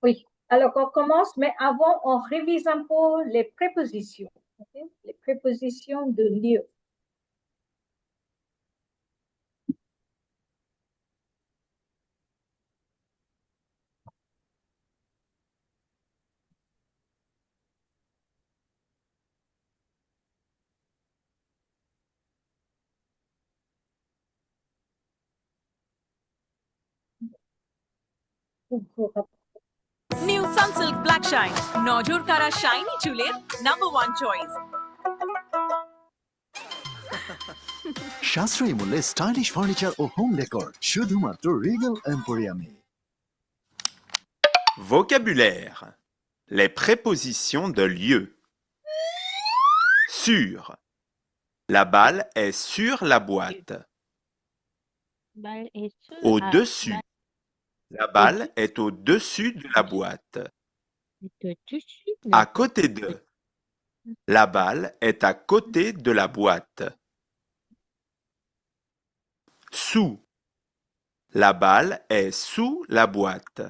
Oui. Alors, on commence, mais avant, on révise un peu les prépositions. Okay? Les prépositions de lieu. New Sunsilk Black Shine, নজর কাড়া শাইনি চুলের নাম্বার 1 চয়েস। সাশ্রয়ী মূল্যে stylish furniture ও home decor শুধুমাত্র রিগেল এম্পোরিয়ামে। Vocabulaire. Les prépositions de lieu. Sur. La balle est sur la boîte. Au-dessus. La balle est au-dessus de la boîte. À côté de. La balle est à côté de la boîte. Sous. La balle est sous la boîte.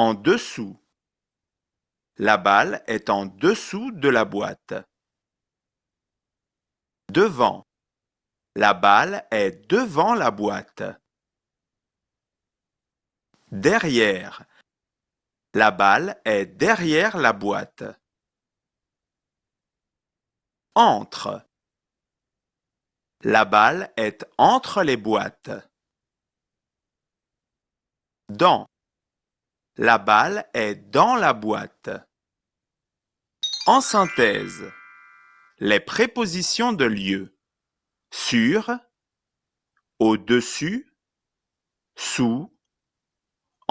En dessous. La balle est en dessous de la boîte. Devant. La balle est devant la boîte. Derrière. La balle est derrière la boîte. Entre. La balle est entre les boîtes. Dans. La balle est dans la boîte. En synthèse. Les prépositions de lieu. Sur. Au-dessus. Sous.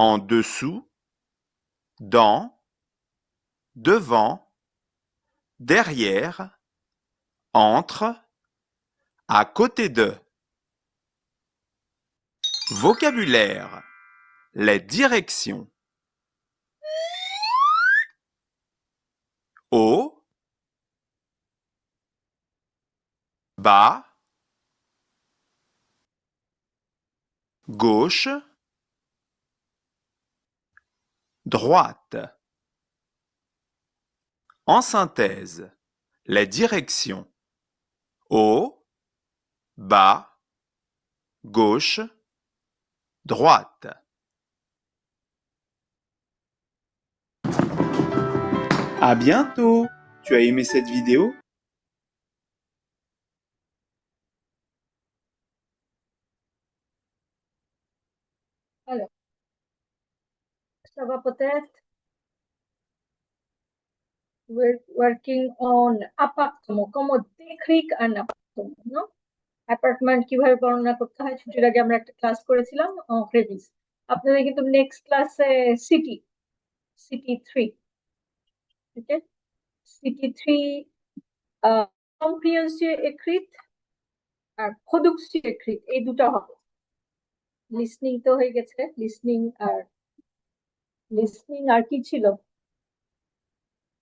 En dessous. Dans. Devant. Derrière. Entre. À côté de. Vocabulaire. Les directions. Haut. Bas. Gauche. Droite. En synthèse. Les directions. Haut. Bas. Gauche. Droite. À bientôt! Tu as aimé cette vidéo? Alors, ça va peut-être. We're working on appartement. Comment décrire un appartement, no? Apartment কিভাবে বর্ণনা করতে হয় ছুটির আগে আমরা একটা ক্লাস করেছিলাম রেভিস। আপনাদের কিন্তু নেক্সট ক্লাসে সিটি 3, ঠিক আছে? সিটি 3 কম্প্রিহেন্সিভ এক্রিট আর প্রোডাক্টিভ এক্রিট এই দুটো হবে। লিসনিং তো হয়ে গেছে, লিসনিং আর কি ছিল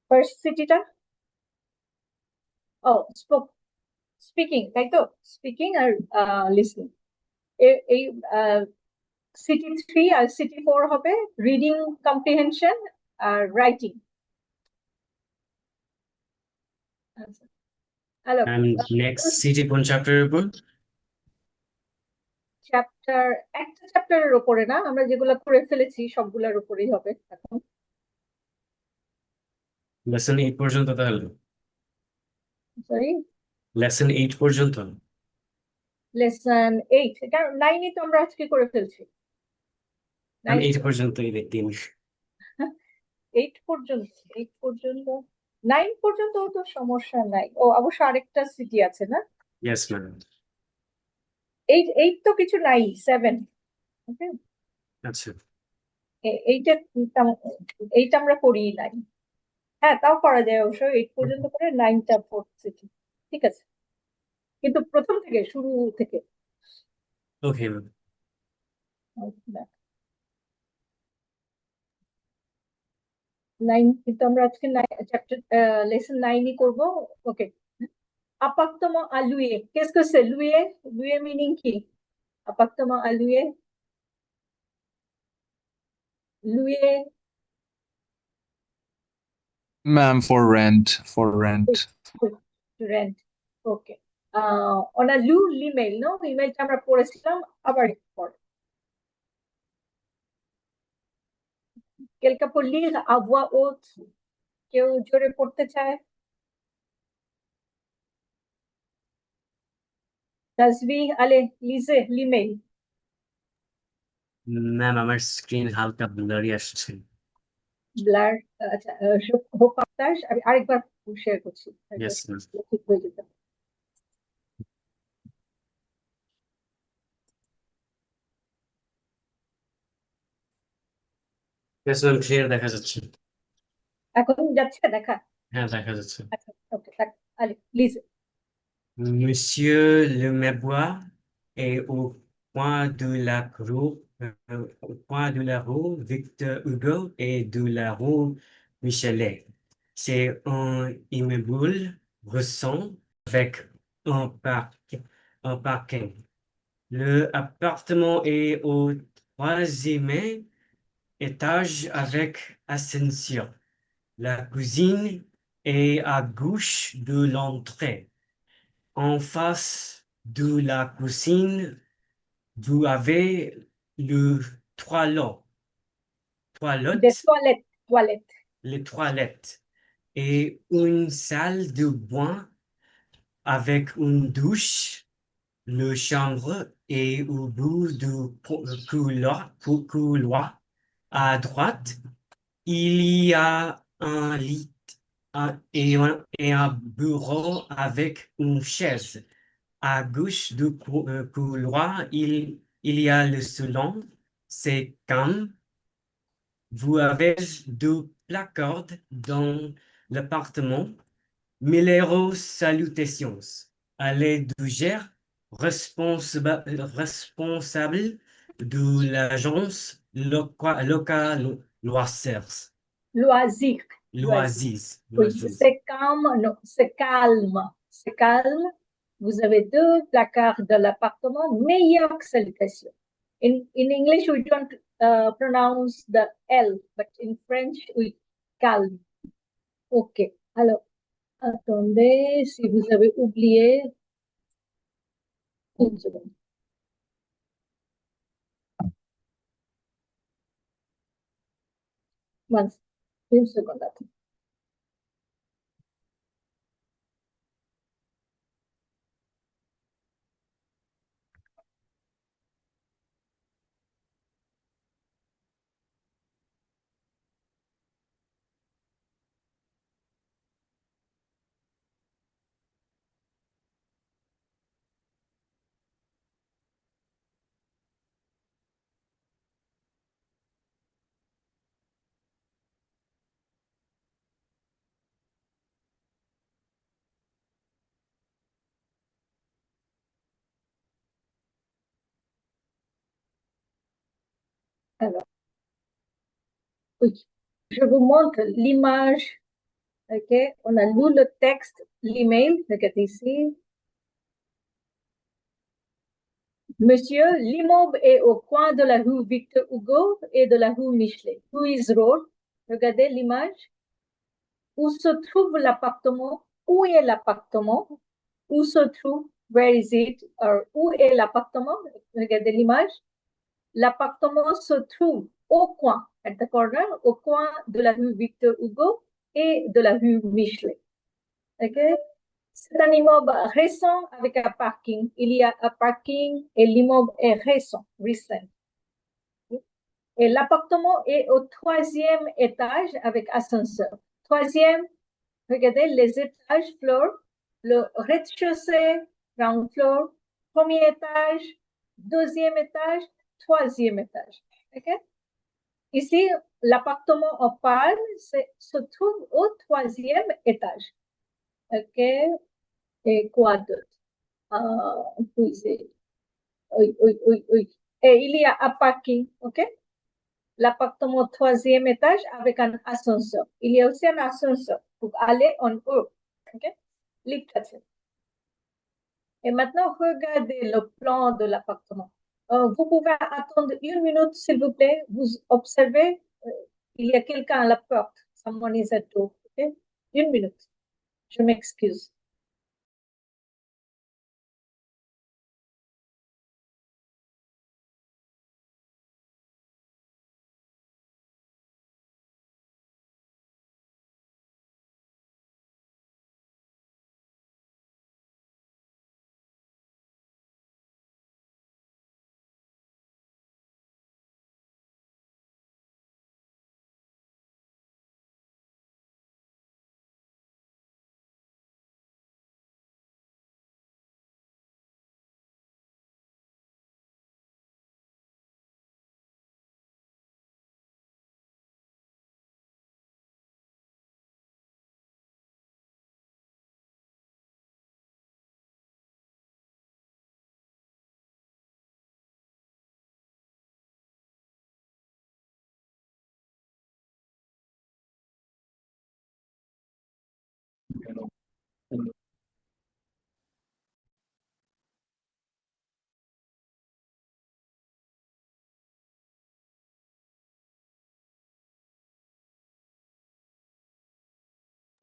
ফার্স্ট সিটিটা? ও স্পিকিং, তাই তো? স্পিকিং আর লিসনিং। এই সিটি 3 আর সিটি 4 হবে রিডিং কম্প্রিহেনশন আর রাইটিং। হ্যালো, নেক্সট সিটি কোন চ্যাপ্টারের উপর? চ্যাপ্টার একটা চ্যাপ্টারের উপরে না, আমরা যেগুলো করে ফেলেছি সবগুলোর উপরেই হবে এখন। লেসন 8 পর্যন্ত তাহলে? সরি, লেসন 8 পর্যন্ত? লেসন 8, এটা 9ই তো আমরা আজকে করে ফেলছি। আমি 8 পর্যন্তই দেখতেন। 8 পর্যন্ত 9 পর্যন্ত তো সমস্যা নাই। ও অবশ্য আরেকটা সিটি আছে না? Yes ma'am. 8 তো কিছু নাই, 7। ওকে, আচ্ছা, এইটা আমরা করি নাই। হ্যাঁ, তাও করা যায় অবশ্য, 8 পর্যন্ত করে 9টা ফোর্থ সিটি, ঠিক আছে, কিন্তু প্রথম থেকে শুরু থেকে। Okay ma'am. 9 কিন্তু আমরা আজকে চ্যাপ্টার লেসন 9ই করব। ওকে, appartement à louer. Qu'est-ce que c'est louer? Louer meaning কি? appartement à louer louer, Ma'am, for rent, for rent. to rent. Okay. On a lu l'email, no? ইমেলটা আমরা পড়েছিলাম আবার একটু পরে। Quelqu'un peut lire à voix haute? কেউ জোরে পড়তে চায়? তাসবি, allez, lisez l'email. ম্যাম আমার স্ক্রিন হালকা ব্লারি আসছে ব্লার, আচ্ছা, হোক আকাশ, আমি আরেকবার শেয়ার করছি। ইয়েস ম্যাম ঠিক হয়ে যেতে। ইয়েস ম্যাম ক্লিয়ার দেখা যাচ্ছে এখন যাচ্ছে দেখা? হ্যাঁ দেখা যাচ্ছে আচ্ছা, ওকে, allez, lisez. Monsieur Le Mabois est au coin de la rue, au coin de la rue Victor Hugo et de la rue Michelet. C'est un immeuble récent avec un parking. Le appartement est au troisième étage avec ascenseur. La cuisine est à gauche de l'entrée. En face de la cuisine, vous avez le toilette, Des toilettes. les toilettes et une salle de bain avec une douche. Le chambre est au bout du couloir. À droite, il y a un lit et un bureau avec une chaise. À gauche du couloir, il y a le salon. C'est calme. Vous avez deux placards dans l'appartement. Milero salutations. Allez du gère responsable de l'agence locale loisirs. Loisirs. Loisirs. Oui, c'est calme, non, c'est calme. C'est calme. Vous avez deux placards de l'appartement, meilleure salutation. In English, we don't pronounce the L, but in French, we calme. Ok. Alors, attendez, si vous avez oublié, une seconde. Une seconde. Attends. Alors, oui, je vous montre l'image. Ok, on a lu le texte, l'email. Regardez ici. Monsieur, l'immeuble est au coin de la rue Victor Hugo et de la rue Michelet. Louise Road. Regardez l'image. Où se trouve l'appartement? Où est l'appartement? Où se trouve? Where is it? Or, où est l'appartement? Regardez l'image. L'appartement se trouve au coin, at the corner, au coin de la rue Victor Hugo et de la rue Michelet. Ok? C'est un immeuble récent avec un parking. Il y a un parking et l'immeuble est récent, recent. Et l'appartement est au troisième étage avec ascenseur. Troisième, regardez les étages, floor, le rez-de-chaussée, ground floor, premier étage, deuxième étage, troisième étage. Okay? Ici, l'appartement en parle se trouve au troisième étage. OK? Et quoi d'autre? Oui. Et il y a un parking, OK? L'appartement au troisième étage avec un ascenseur. Il y a aussi un ascenseur pour aller en haut. OK? Et maintenant, regardez le plan de l'appartement. Vous pouvez attendre une minute, s'il vous plaît. Vous observez Il y a quelqu'un à la porte. Someone is at door. Okay? Une minute. Je m'excuse.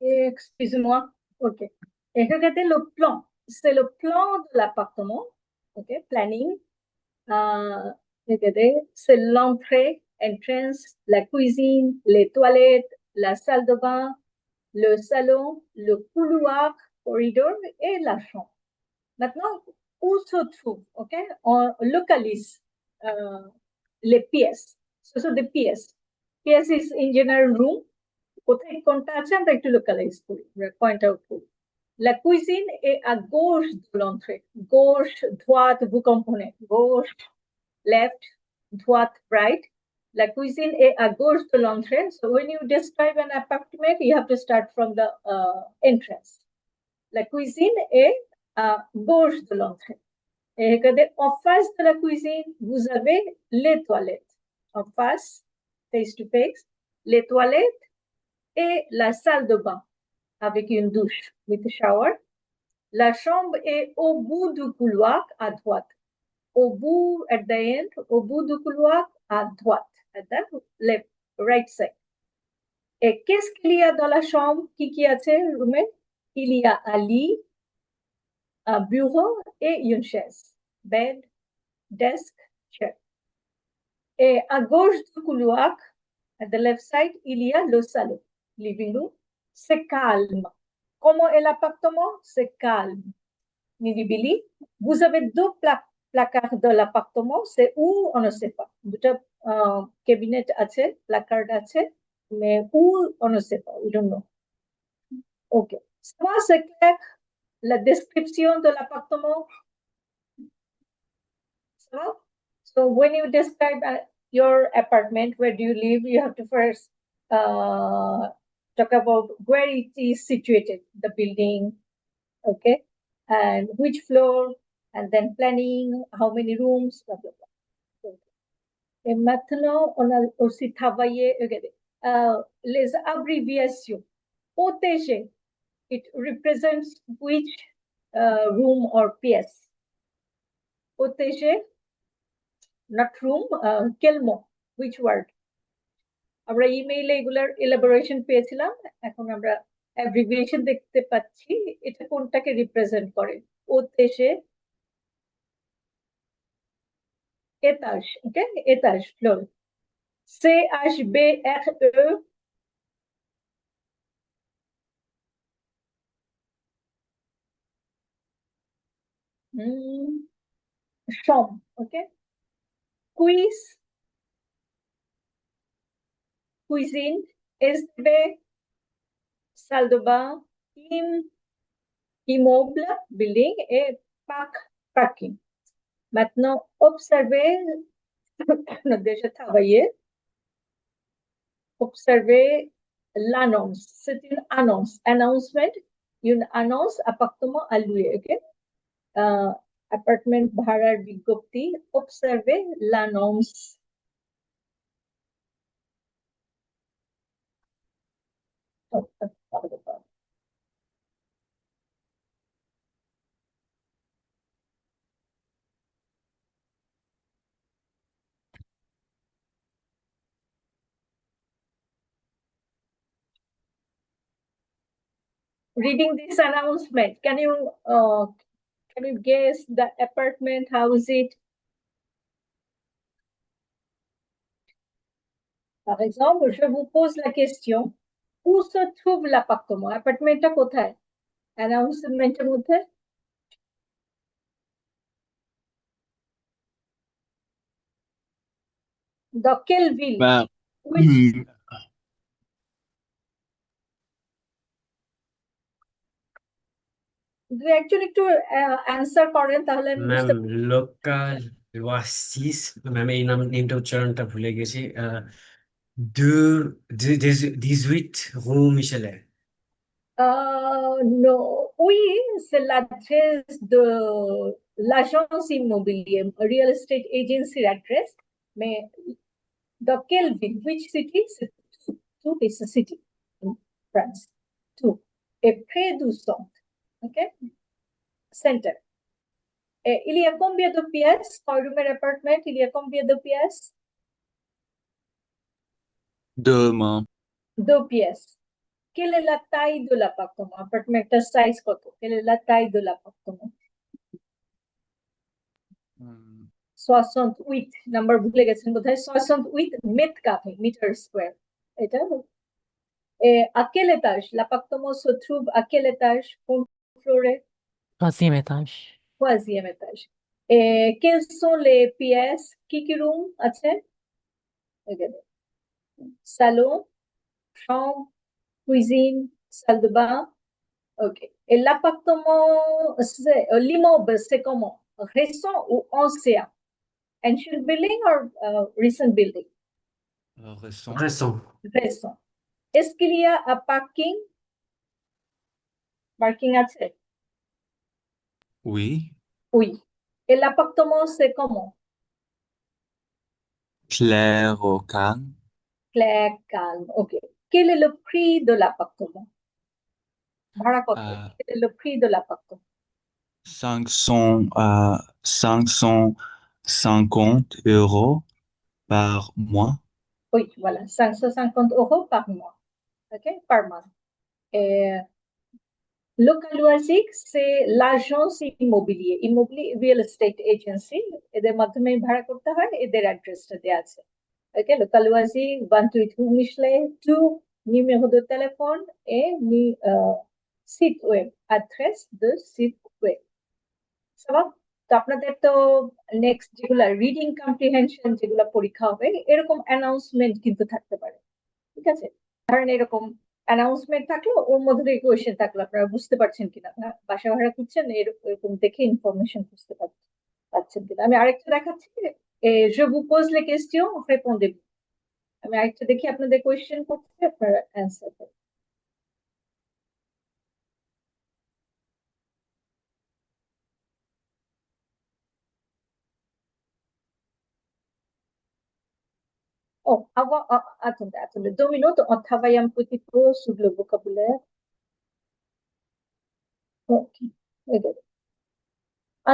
Excusez-moi. OK. Et regardez le plan. C'est le plan de l'appartement. OK. Planning. Regardez, c'est l'entrée, entrance, la cuisine, les toilettes, la salle de bain, le salon, le couloir, corridor et la chambre. Maintenant, où se trouve, OK? On localise les pièces. Ce sont des pièces. Pièce is in general room. কোথায় কোনটা আছে আমরা একটু লোকালাইজ করি, point out করি. La cuisine est à gauche de l'entrée. Gauche, droite, vous comprenez. Gauche, left, droite, right. La cuisine est à gauche de l'entrée. So when you describe an apartment, you have to start from the entrance. La cuisine est à gauche de l'entrée. Et regardez, en face de la cuisine, vous avez les toilettes. En face, face to face, les toilettes et la salle de bain avec une douche with a shower. La chambre est au bout du couloir à droite. Au bout, at the end, au bout du couloir à droite, at the left, right side. Et qu'est-ce qu'il y a dans la chambre? Qui a-t-il, Rumen? Il y a un lit, un bureau et une chaise. Bed, desk, chair. Et à gauche du couloir, at the left side, il y a le salon, living room. C'est calme. Comment est l'appartement? C'est calme. Nidibili. Vous avez deux placards de l'appartement. C'est où? On ne sait pas. দুটা cabinet আছে, placard আছে, mais où? On ne sait pas. We don't know. OK. Ça, c'est clair. La description de l'appartement. Ça va? So when you describe your apartment, where do you live, you have to first talk about where it is situated, the building, okay, and which floor, and then planning, how many rooms, blah, blah, blah. Et maintenant, on a aussi travaillé, regardez, les abréviations. OTG, it represents which room or pièce. OTG, not room, quel mot, which word? আমরা ইমেইলে এগুলার এলাবোরেশন পেয়েছিলাম, এখন আমরা অ্যাব্রিভিয়েশন দেখতে পাচ্ছি, এটা কোনটাকে রিপ্রেজেন্ট করে? ওতেশে étage, ok? Étage, floor. CHBRE. Chambre, ok? Quiz, cuisine, SB, salle de bain, immeuble, building et parking. Maintenant, observez, on a déjà travaillé, observez l'annonce. C'est une annonce, announcement, une annonce appartement à louer, ok? Apartment ভাড়ার বিজ্ঞপ্তি, observez l'annonce. reading this announcement, can you guess the apartment? How is it? Par exemple, je vous pose la question, où se trouve l'appartement? Appartement কোথায়? Announcement এর মধ্যে dans quelle ville? Ma'am, Which যদি actually একটু answer করেন তাহলে আমি ম্যাম বুঝতে পারবো। লোকাল ওয়াসিস ম্যাম এই নামটা উচ্চারণটা ভুলে গেছি de 18 rue Michelet. Non, oui, c'est l'adresse de l'agence immobilière, real estate agency address, mais dans quelle ville? Which city? Tout is a city in France. Tout. Et près du centre. OK? Center. Et il y a combien de pièces? Combien de appartements? Il y a combien de pièces? 2, ma'am. 2 pièces. Quelle est la taille de l'appartement? Appartement size কত? Quelle est la taille de l'appartement? 68 নাম্বার ভুলে গেছেন বোধহয় 68 mètres carrés, meter square. এটা à quel étage? L'appartement se trouve à quel étage? কোন ফ্লোরে? Troisième étage. 3e étage. Et quelles sont les pièces? কি room আছে? Salon, chambre, cuisine, salle de bain. Ok. Et l'appartement, l'immeuble, c'est comment? Récent ou ancien? Ancient building or recent building? Récent. Récent. Récent. Est-ce qu'il y a un parking? Parking আছে? Oui. Oui. Et l'appartement, c'est comment? Clair au calme. Clair, calme. Ok. Quel est le prix de l'appartement? ভাড়া কত? Quel est le prix de l'appartement? 550 euros par mois. Oui, voilà, 550 euros par mois. OK, par mois. Et Localoisic, c'est l'agence immobilier, real estate agency. এদের মাধ্যমে ভাড়া করতে হয়, এদের অ্যাড্রেসটা দেওয়া আছে। OK, Localoisic, 122 Michelet, 2 numéro de téléphone et site web, adresse de site web. Ça va? তো আপনাদের তো নেক্সট যেগুলা রিডিং কম্প্রিহেনশন যেগুলা পরীক্ষা হবে এরকম অ্যানাউন্সমেন্ট কিন্তু থাকতে পারে, ঠিক আছে? ধরেন এরকম অ্যানাউন্সমেন্ট থাকলো, ওর মধ্যে থেকে কোয়েশ্চেন থাকলো, আপনারা বুঝতে পারছেন কিনা, বাসা ভাড়া করছেন এরকম দেখে ইনফরমেশন বুঝতে পারছেন কিনা। আমি আরেকটা দেখাচ্ছি, je vous pose les questions, répondez-vous. আমি আরেকটা দেখি আপনাদের কোয়েশ্চেন করতে, আপনারা অ্যান্সার করুন। Oh, attendez, 2 minutes, on travaille un petit peu sur le vocabulaire. Ok, regardez.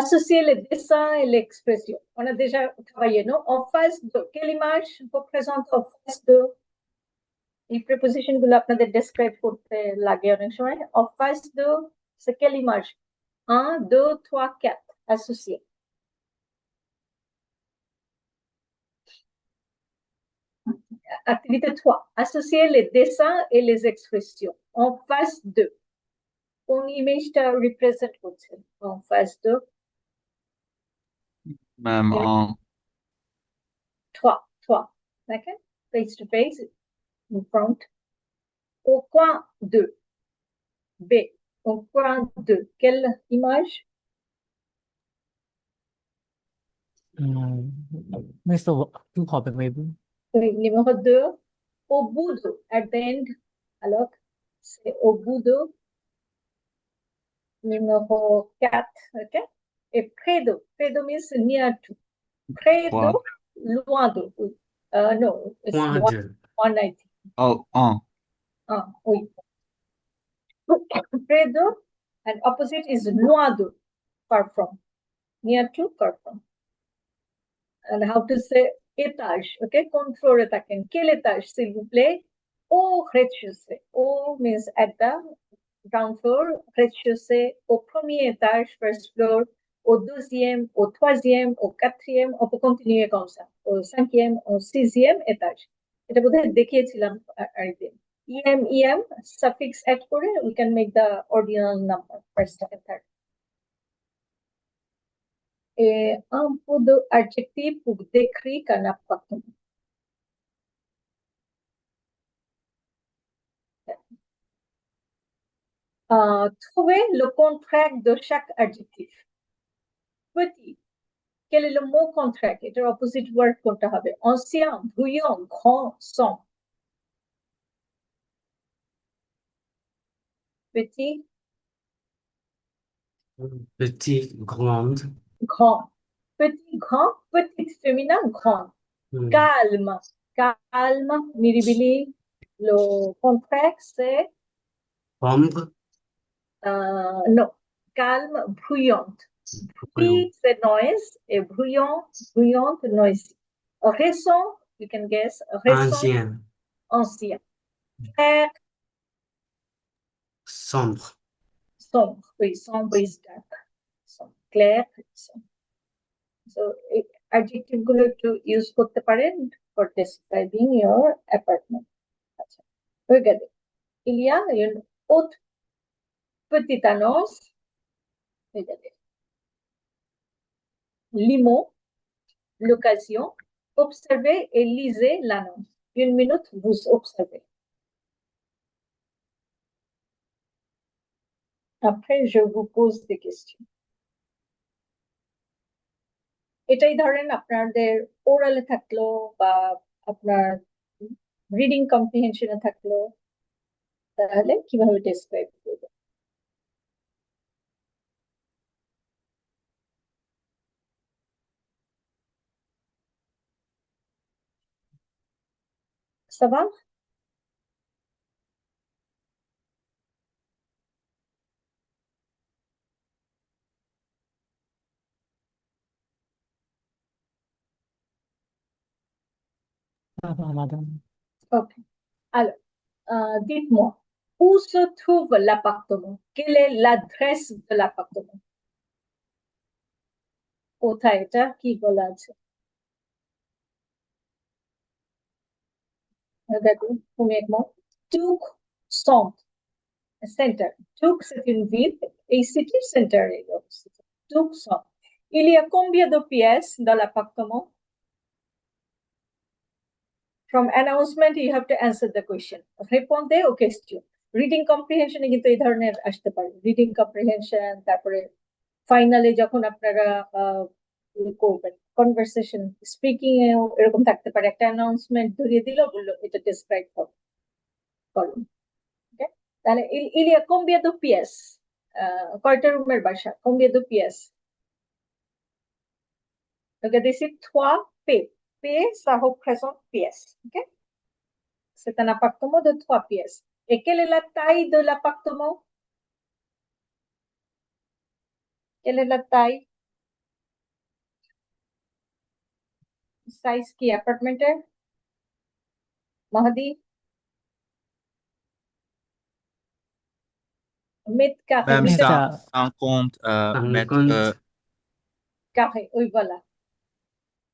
Associer les dessins et l'expression. On a déjà travaillé, non? En face de, quelle image représente en face de? Les prépositions que l'on describe pour la guerre, en face de, c'est quelle image? 1, 2, 3, 4, associés. Activité 3, associer les dessins et les expressions. En face de. কোন ইমেজটা রিপ্রেজেন্ট করছে en face de? Même en 3, d'accord? Face to face, in front. Au coin 2, B. Au coin 2, quelle image? Mais ça va, tout va bien. Oui, numéro 2, au bout de, at the end, alors, c'est au bout de. Numéro 4, ok? Et près de means near to. Près de, loin de, oui. No, it's Point loin, 2. 190. oh, en. Ah, oui. Près de, and opposite is loin de, far from. Near to, far from. And how to say étage, okay? কোন ফ্লোরে থাকেন? Quel étage, s'il vous plaît? Au rez-de-chaussée. Au means at the ground floor, rez-de-chaussée, au premier étage, first floor, au deuxième, au troisième, au quatrième, on peut continuer comme ça, au cinquième, au sixième étage. এটা বোধহয় দেখিয়েছিলাম আরেকদিন। EM suffix add করে we can make the ordinal number first, second, third. Et un peu d'adjectif pour décrire un appartement. Trouver le contraire de chaque adjectif. Petit. Quel est le mot contraire? এটার opposite word কোনটা হবে? Ancien, bruyant, grand, sombre. Petit, Petit, grande. grand. Petit, grand, petite, féminin, grand. Hmm. Calme, calme, নিরিবিলি. Le contraire, c'est Ombre. non, calme, bruyante. Bruyant. Bruit, c'est noise, et bruyant, bruyante, noisy. Récent, you can guess, récent, Ancien. ancien. Clair, Sombre. sombre, oui, sombre is dark. Sombre, clair, sombre. So, adjective গুলো একটু use করতে পারেন for describing your apartment. আচ্ছা, হয়ে গেল। Il y a une autre petite annonce. Regardez. Limo, l'occasion, observez et lisez l'annonce. Une minute, vous observez. Après, je vous pose des questions. এটাই ধরেন আপনাদের ওরালে থাকলো বা আপনার রিডিং কম্প্রিহেনশনে থাকলো, তাহলে কিভাবে ডেসক্রাইব করবে? Ça va? Ça va, madame. Ok. Alors, dites-moi, où se trouve l'appartement? Quelle est l'adresse de l'appartement? কোথায় এটা কি বলা আছে? দেখুন, premièrement, Touk Centre. Center. Touk, c'est une ville et city center est aussi. Touk Centre. Il y a combien de pièces dans l'appartement? From announcement, you have to answer the question. Répondez aux questions. Reading comprehension এ কিন্তু এই ধরনের আসতে পারে। Reading comprehension, তারপরে ফাইনালে যখন আপনারা করবেন কনভারসেশন স্পিকিং এও এরকম থাকতে পারে, একটা অ্যানাউন্সমেন্ট ধরিয়ে দিল, বললো এটা ডেসক্রাইব করুন। ওকে, তাহলে il y a combien de pièces? কয়টা রুমের বাসা? combien de pièces? Regardez ici 3 P. P, ça représente pièces. Ok? C'est un appartement de 3 pièces. Et quelle est la taille de l'appartement? Quelle est la taille? Size qui appartement है? Mahdi? Mètre carré. Même Mètre ça, ça. 50 mètres 50. carré. Oui, voilà.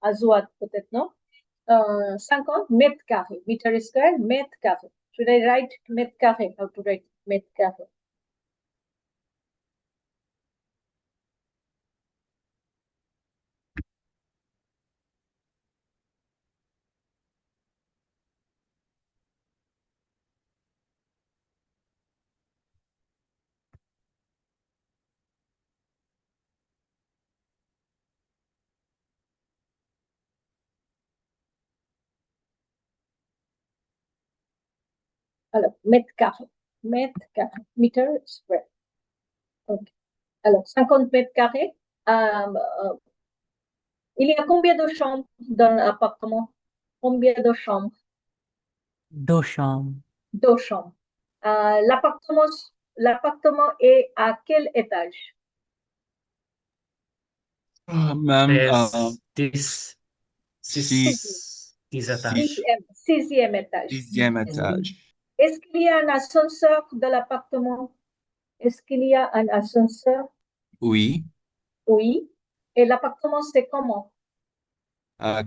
Azouad, peut-être, non? 50 mètres carrés. Meter square, mètre carré. Should I write mètre carré? How to write mètre carré? Alors, mètre carré. Mètre carré. Meter square. Ok. Alors, 50 mètres carrés. Il y a combien de chambres dans l'appartement? Combien de chambres? 2 chambres. 2 chambres. L'appartement est à quel étage? même 10. 6, 10 étages. Sixième étage. 6e étage. Est-ce qu'il y a un ascenseur dans l'appartement? Est-ce qu'il y a un ascenseur? Oui. Oui. Et l'appartement, c'est comment?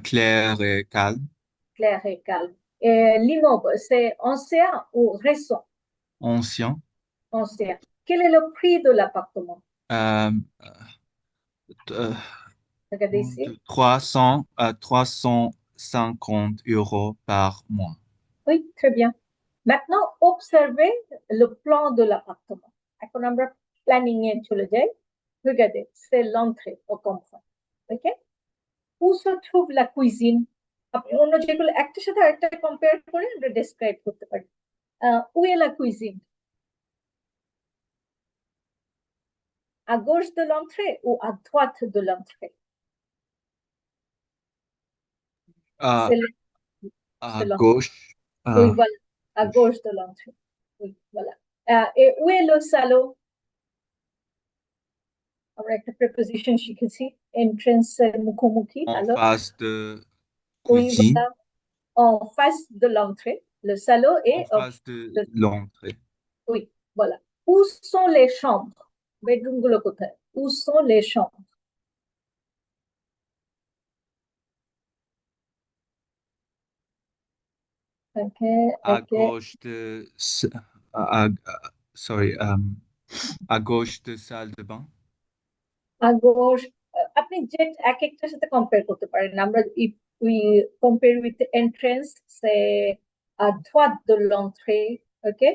Clair et calme. Clair et calme. Et l'immeuble, c'est ancien ou récent? Ancien. Ancien. Quel est le prix de l'appartement? Euh, euh, Regardez ici. 300 à 350 euros par mois. Oui, très bien. Maintenant, observez le plan de l'appartement. এখন আমরা প্ল্যানিং এ চলে যাই। Regardez, c'est l'entrée au comprend. OK? Où se trouve la cuisine? আপনি অন্য যেগুলো একটার সাথে আরেকটা কম্পেয়ার করে আমরা ডেসক্রাইব করতে পারি। Où est la cuisine? À gauche de l'entrée ou à droite de l'entrée? À, C'est à l'entrée. gauche. Oui, voilà. À gauche de l'entrée. Oui, voilà. Et où est le salon? আমরা একটা preposition শিখেছি entrance এর মুখোমুখি En alors face de oui cuisine. voilà en face de l'entrée le salon En est face de l'entrée. oui voilà où sont les chambres bedroom গুলো কোথায় où sont les chambres okay À okay gauche de, sorry, à gauche de salle de bain. à gauche আপনি যে এক একটার সাথে কম্পেয়ার করতে পারেন আমরা if we compare with the entrance c'est à droite de l'entrée okay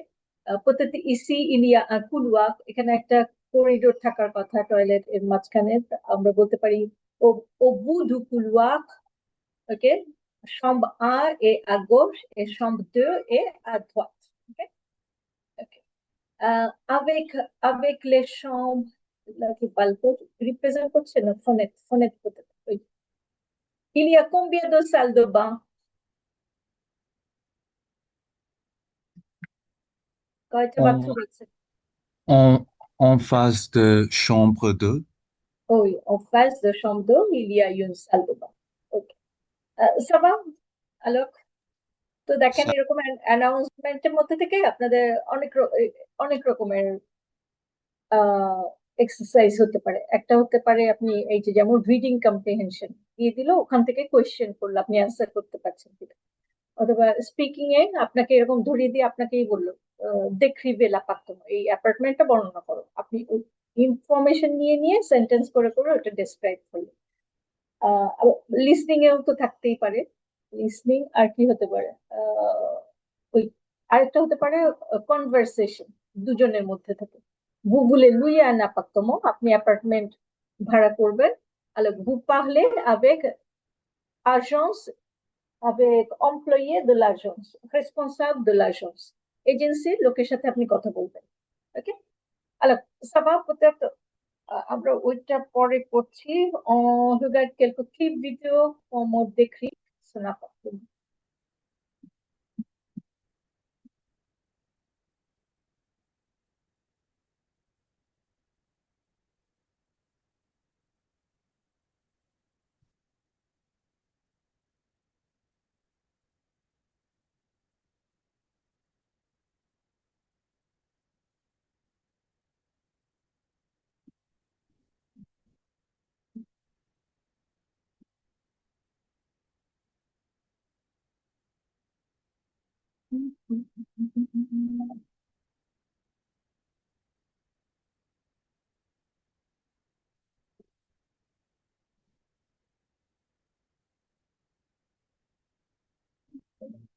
peut-être ici il y a un couloir এখানে একটা করিডোর থাকার কথা টয়লেট এর মাঝখানে আমরা বলতে পারি au bout du couloir okay chambre 1 est à gauche et chambre 2 est à droite okay okay avec les chambres là qui balcon représente করছে না ফোনেট il y a combien de salles de bain কয়টা বাথরুম আছে En, en face de chambre 2. oui en face de chambre 2 il y a une salle de bain ok ça va alors তো দেখেন Ça, এরকম অ্যানাউন্সমেন্টের মধ্যে থেকে আপনাদের অনেক রকমের এক্সারসাইজ হতে পারে একটা হতে পারে আপনি এই যে যেমন রিডিং কম্প্রিহেনশন দিয়ে দিল ওখান থেকে কোয়েশ্চেন করলো আপনি অ্যান্সার করতে পারছেন কিনা অথবা স্পিকিং এ আপনাকে এরকম ধরিয়ে দিয়ে আপনাকেই বললো décrivez l'appartement এই অ্যাপার্টমেন্টটা বর্ণনা করো আপনি ইনফরমেশন নিয়ে নিয়ে সেন্টেন্স করে করে ওটা ডেসক্রাইব করলেন লিসনিং এও তো থাকতেই পারে লিসনিং আর কি হতে পারে ওই আরেকটা হতে পারে কনভারসেশন দুজনের মধ্যে থেকে vous voulez louer un appartement আপনি অ্যাপার্টমেন্ট ভাড়া করবেন alors vous parlez avec agence avec employé de l'agence responsable de l'agence এজেন্সির লোকের সাথে আপনি কথা বলবেন ওকে alors ça va peut-être আমরা ওইটা পরে করছি on regarde quelques clips vidéo en mode décrit ça n'a pas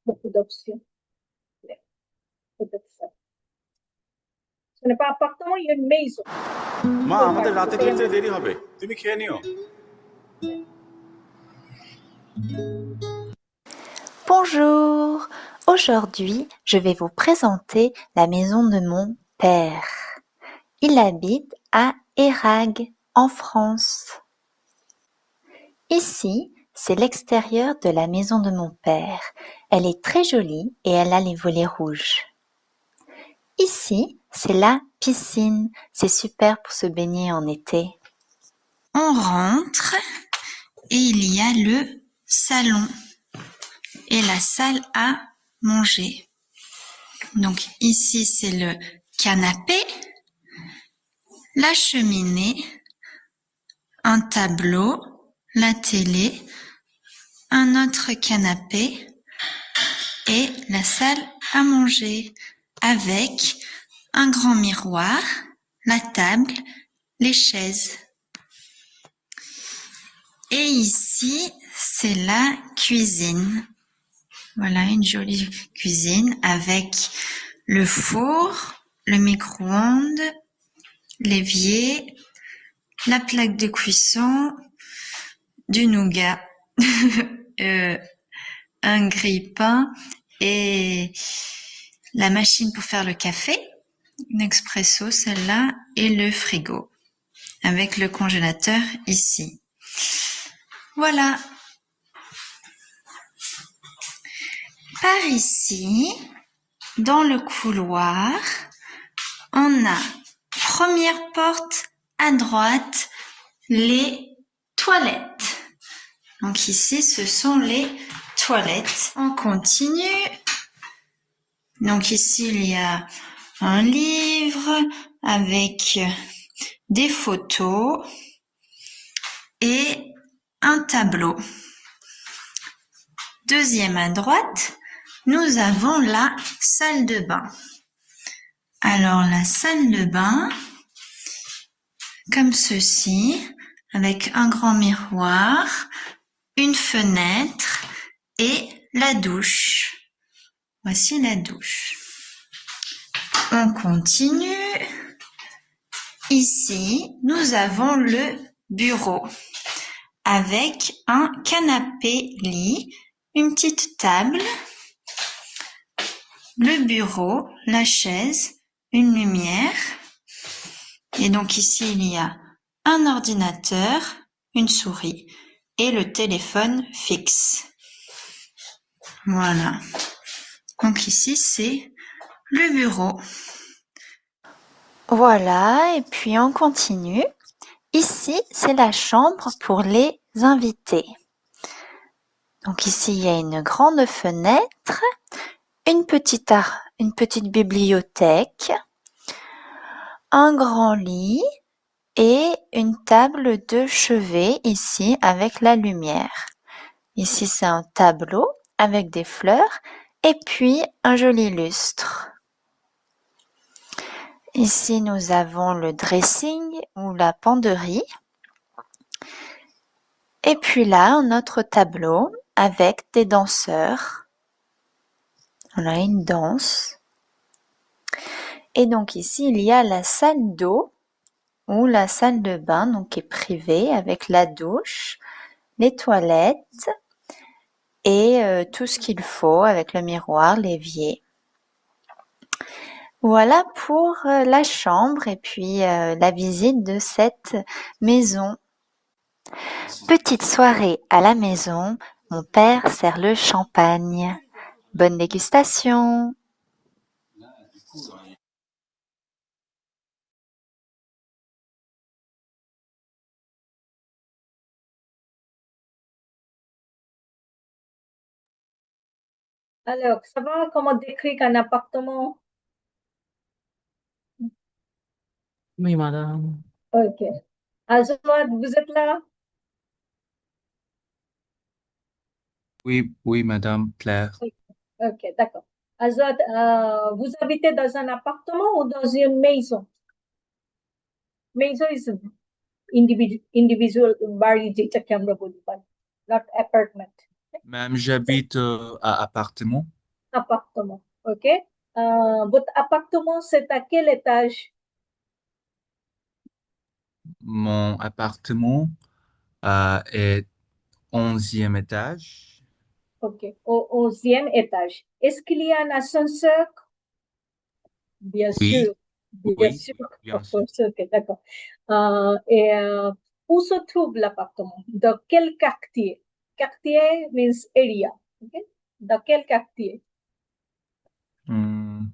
beaucoup d'options peut-être ça ce n'est pas appartement il y a une maison মা আমাদের রাতে ফিরতে দেরি হবে তুমি খেয়ে নিও Bonjour, aujourd'hui je vais vous présenter la maison de mon père. Il habite à Érag, en France. Ici, c'est l'extérieur de la maison de mon père. Elle est très jolie et elle a les volets rouges. Ici, c'est la piscine. C'est super pour se baigner en été. On rentre et il y a le salon et la salle à manger. Donc ici, c'est le canapé la cheminée, un tableau, la télé, un autre canapé et la salle à manger avec un grand miroir, la table, les chaises. Et ici, c'est la cuisine. Voilà une jolie cuisine avec le four, le micro-ondes, l'évier, la plaque de cuisson, du nougat, un grille-pain et la machine pour faire le café, une expresso celle-là et le frigo avec le congélateur ici. Voilà. Par ici, dans le couloir, on a première porte à droite, les toilettes. Donc ici, ce sont les toilettes. On continue. Donc ici, il y a un livre avec des photos et un tableau. Deuxième à droite, nous avons la salle de bain. Alors la salle de bain, comme ceci, avec un grand miroir, une fenêtre et la douche. Voici la douche. On continue. Ici, nous avons le bureau avec un canapé-lit, une petite table, le bureau, la chaise, une lumière. Et donc ici, il y a un ordinateur, une souris et le téléphone fixe. Voilà. Donc ici, c'est le bureau. Voilà, et puis on continue. Ici, c'est la chambre pour les invités. Donc ici, il y a une grande fenêtre, une petite bibliothèque, un grand lit et une table de chevet ici avec la lumière. Ici, c'est un tableau avec des fleurs et puis un joli lustre. Ici, nous avons le dressing ou la penderie. Et puis là, un autre tableau avec des danseurs. On a une danse. Et donc ici, il y a la salle d'eau ou la salle de bain, donc qui est privée avec la douche, les toilettes et tout ce qu'il faut avec le miroir, l'évier. Voilà pour la chambre et puis la visite de cette maison. Petite soirée à la maison, mon père sert le champagne. Bonne dégustation! Alors, ça va? Comment décrire un appartement? Oui, madame. Ok. Azawad, vous êtes là? Oui, Madame Claire. Ok, d'accord. Azad, vous habitez dans un appartement ou dans une maison? Maison is individual বাড়ি যেটাকে আমরা বলি, but not apartment. Même j'habite à appartement. Appartement, ok. Votre appartement, c'est à quel étage? Mon appartement est 11e étage. Ok, au 11e étage. Est-ce qu'il y a un ascenseur? Bien Oui, sûr, bien oui, sûr, bien of sûr. course, ok, d'accord. Et où se trouve l'appartement? Dans quel quartier? Quartier means area, ok? Dans quel quartier? Hmm,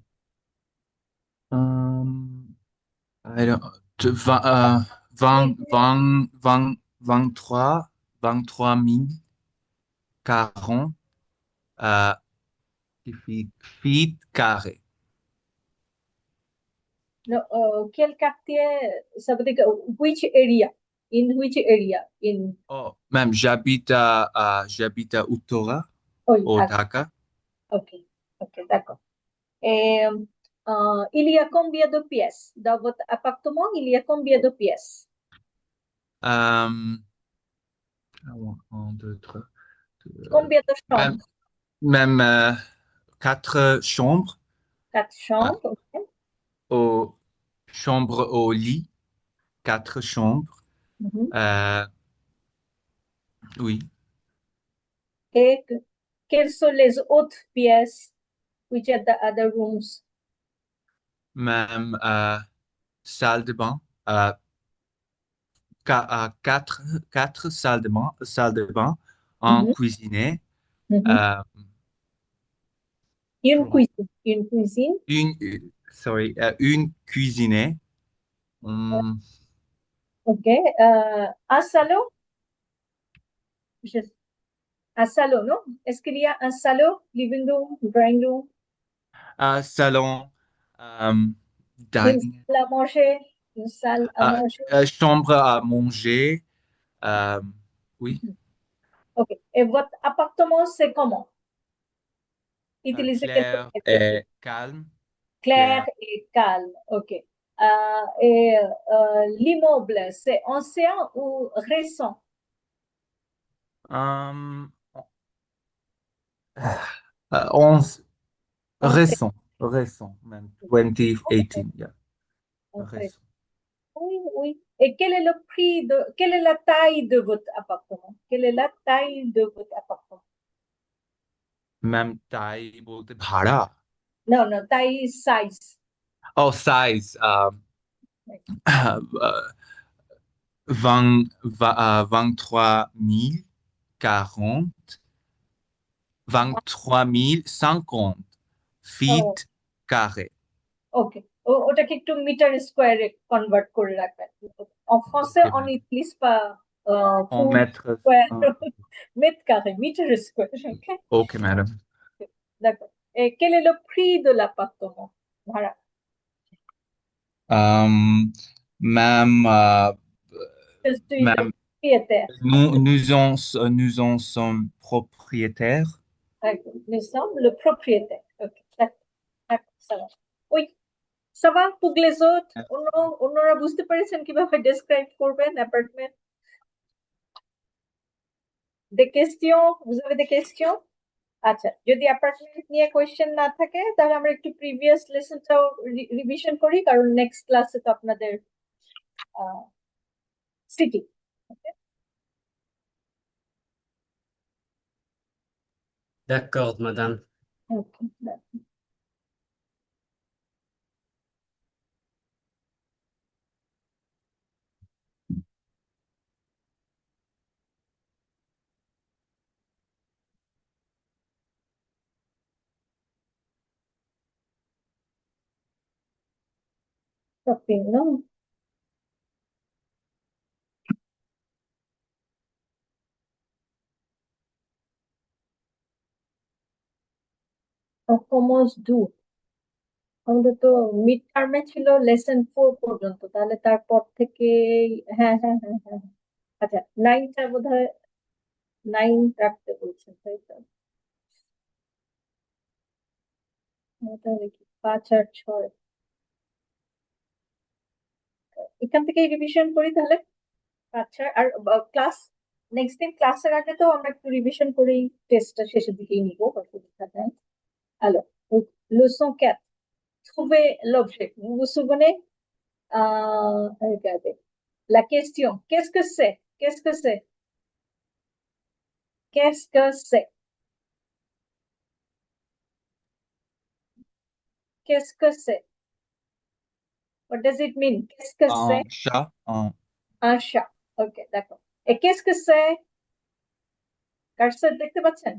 I don't, 23 000 40 feet carrés. No, quel quartier, ça veut dire que which area? In which area? In, Oh, même j'habite à Uttora, oui, au Dhaka. ok, ok, d'accord. Et il y a combien de pièces? Dans votre appartement, il y a combien de pièces? Euh, un, deux, trois. Combien de Même, chambres? même 4 chambres, 4 chambres, ok. chambres au lit, 4 chambres. Mhm. Euh, oui, Et quelles sont les autres pièces? Which are the other rooms? même salle de bain, quatre salles de bain, un Mhm. cuisinier, Mhm. euh, Une comment- cuisine. Une cuisine. une cuisinier, hum, Ok. Un salon? Je- Un salon, non? Est-ce qu'il y a un salon? Living room, drawing room, salon, une dining, salle à manger, une salle à manger. chambre à manger, euh, oui, Ok. Et votre appartement, c'est comment? Utilisez quel clair adjectif? et calme, Clair clair. et calme. Ok. Et l'immeuble, c'est ancien ou récent? Hum, 11, Ancien. récent, même, 2018, yeah, Ok. récent. Oui, oui. Et quelle est la taille de votre appartement? Quelle est la taille de votre appartement? Même taille বলতে ভাড়া? Non, non, taille, size. Oh, size, 23 000 40, 23 050 Oh, feet carrés. ওকে ওটাকে একটু মিটার স্কোয়ারে কনভার্ট করে রাখবেন en français Ok, on madame. n'utilise pas En foot mètres. square euh, mètre carré meter square ok ok, madame. d'accord et quel est le prix de l'appartement voilà Même, je suis le même propriétaire nous en sommes propriétaires. D'accord. Nous sommes le propriétaire ok d'accord, d'accord, ça va oui ça va pour les autres অন্যরা বুঝতে পেরেছেন কিভাবে ডেসক্রাইব করবেন apartment des questions vous avez des questions আচ্ছা যদি অ্যাপার্টমেন্ট নিয়ে কোয়েশ্চেন না থাকে তাহলে আমরা একটু প্রিভিয়াস লেসনটাও রিভিশন করি কারণ নেক্সট ক্লাসে তো আপনাদের city D'accord, madame. non on commence d'où আমাদের তো মিড টার্মে ছিল লেসন 4 পর্যন্ত তাহলে তারপর থেকে হ্যাঁ হ্যাঁ হ্যাঁ হ্যাঁ হ্যাঁ। আচ্ছা 9টা বোধহয় 9 রাখতে বলছেন তাই তো তাহলে কি 5 আর 6 এখান থেকে রিভিশন করি তাহলে আচ্ছা আর ক্লাস নেক্সট দিন ক্লাসের আগে তো আমরা একটু রিভিশন করেই টেস্টটা শেষের দিকেই নিব অসুবিধা নাই alors leçon 4 trouver l'objet vous vous souvenez regardez la question qu'est-ce que c'est qu'est-ce que c'est qu'est-ce que c'est qu'est-ce que c'est what does it mean qu'est-ce que c'est Un chat, un chat ok d'accord et qu'est-ce que c'est cursor দেখতে পাচ্ছেন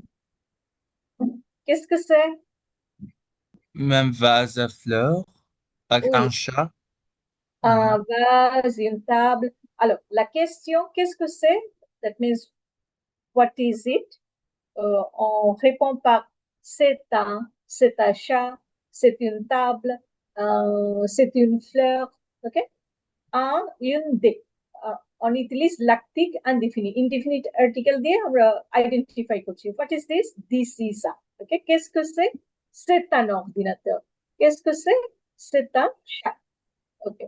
qu'est-ce que c'est même vase à fleurs, avec oui un chat. un vase, une table. Alors, la question, qu'est-ce que c'est? That means, what is it? On répond par c'est un chat, c'est une table, C'est une fleur, ok? Une des. On utilise lactic indefinite. Indefinite article দিয়ে আমরা identify করছি. What is this? This is a. Okay? Qu'est-ce que c'est? C'est un ordinateur. Qu'est-ce que c'est un chat. Ok.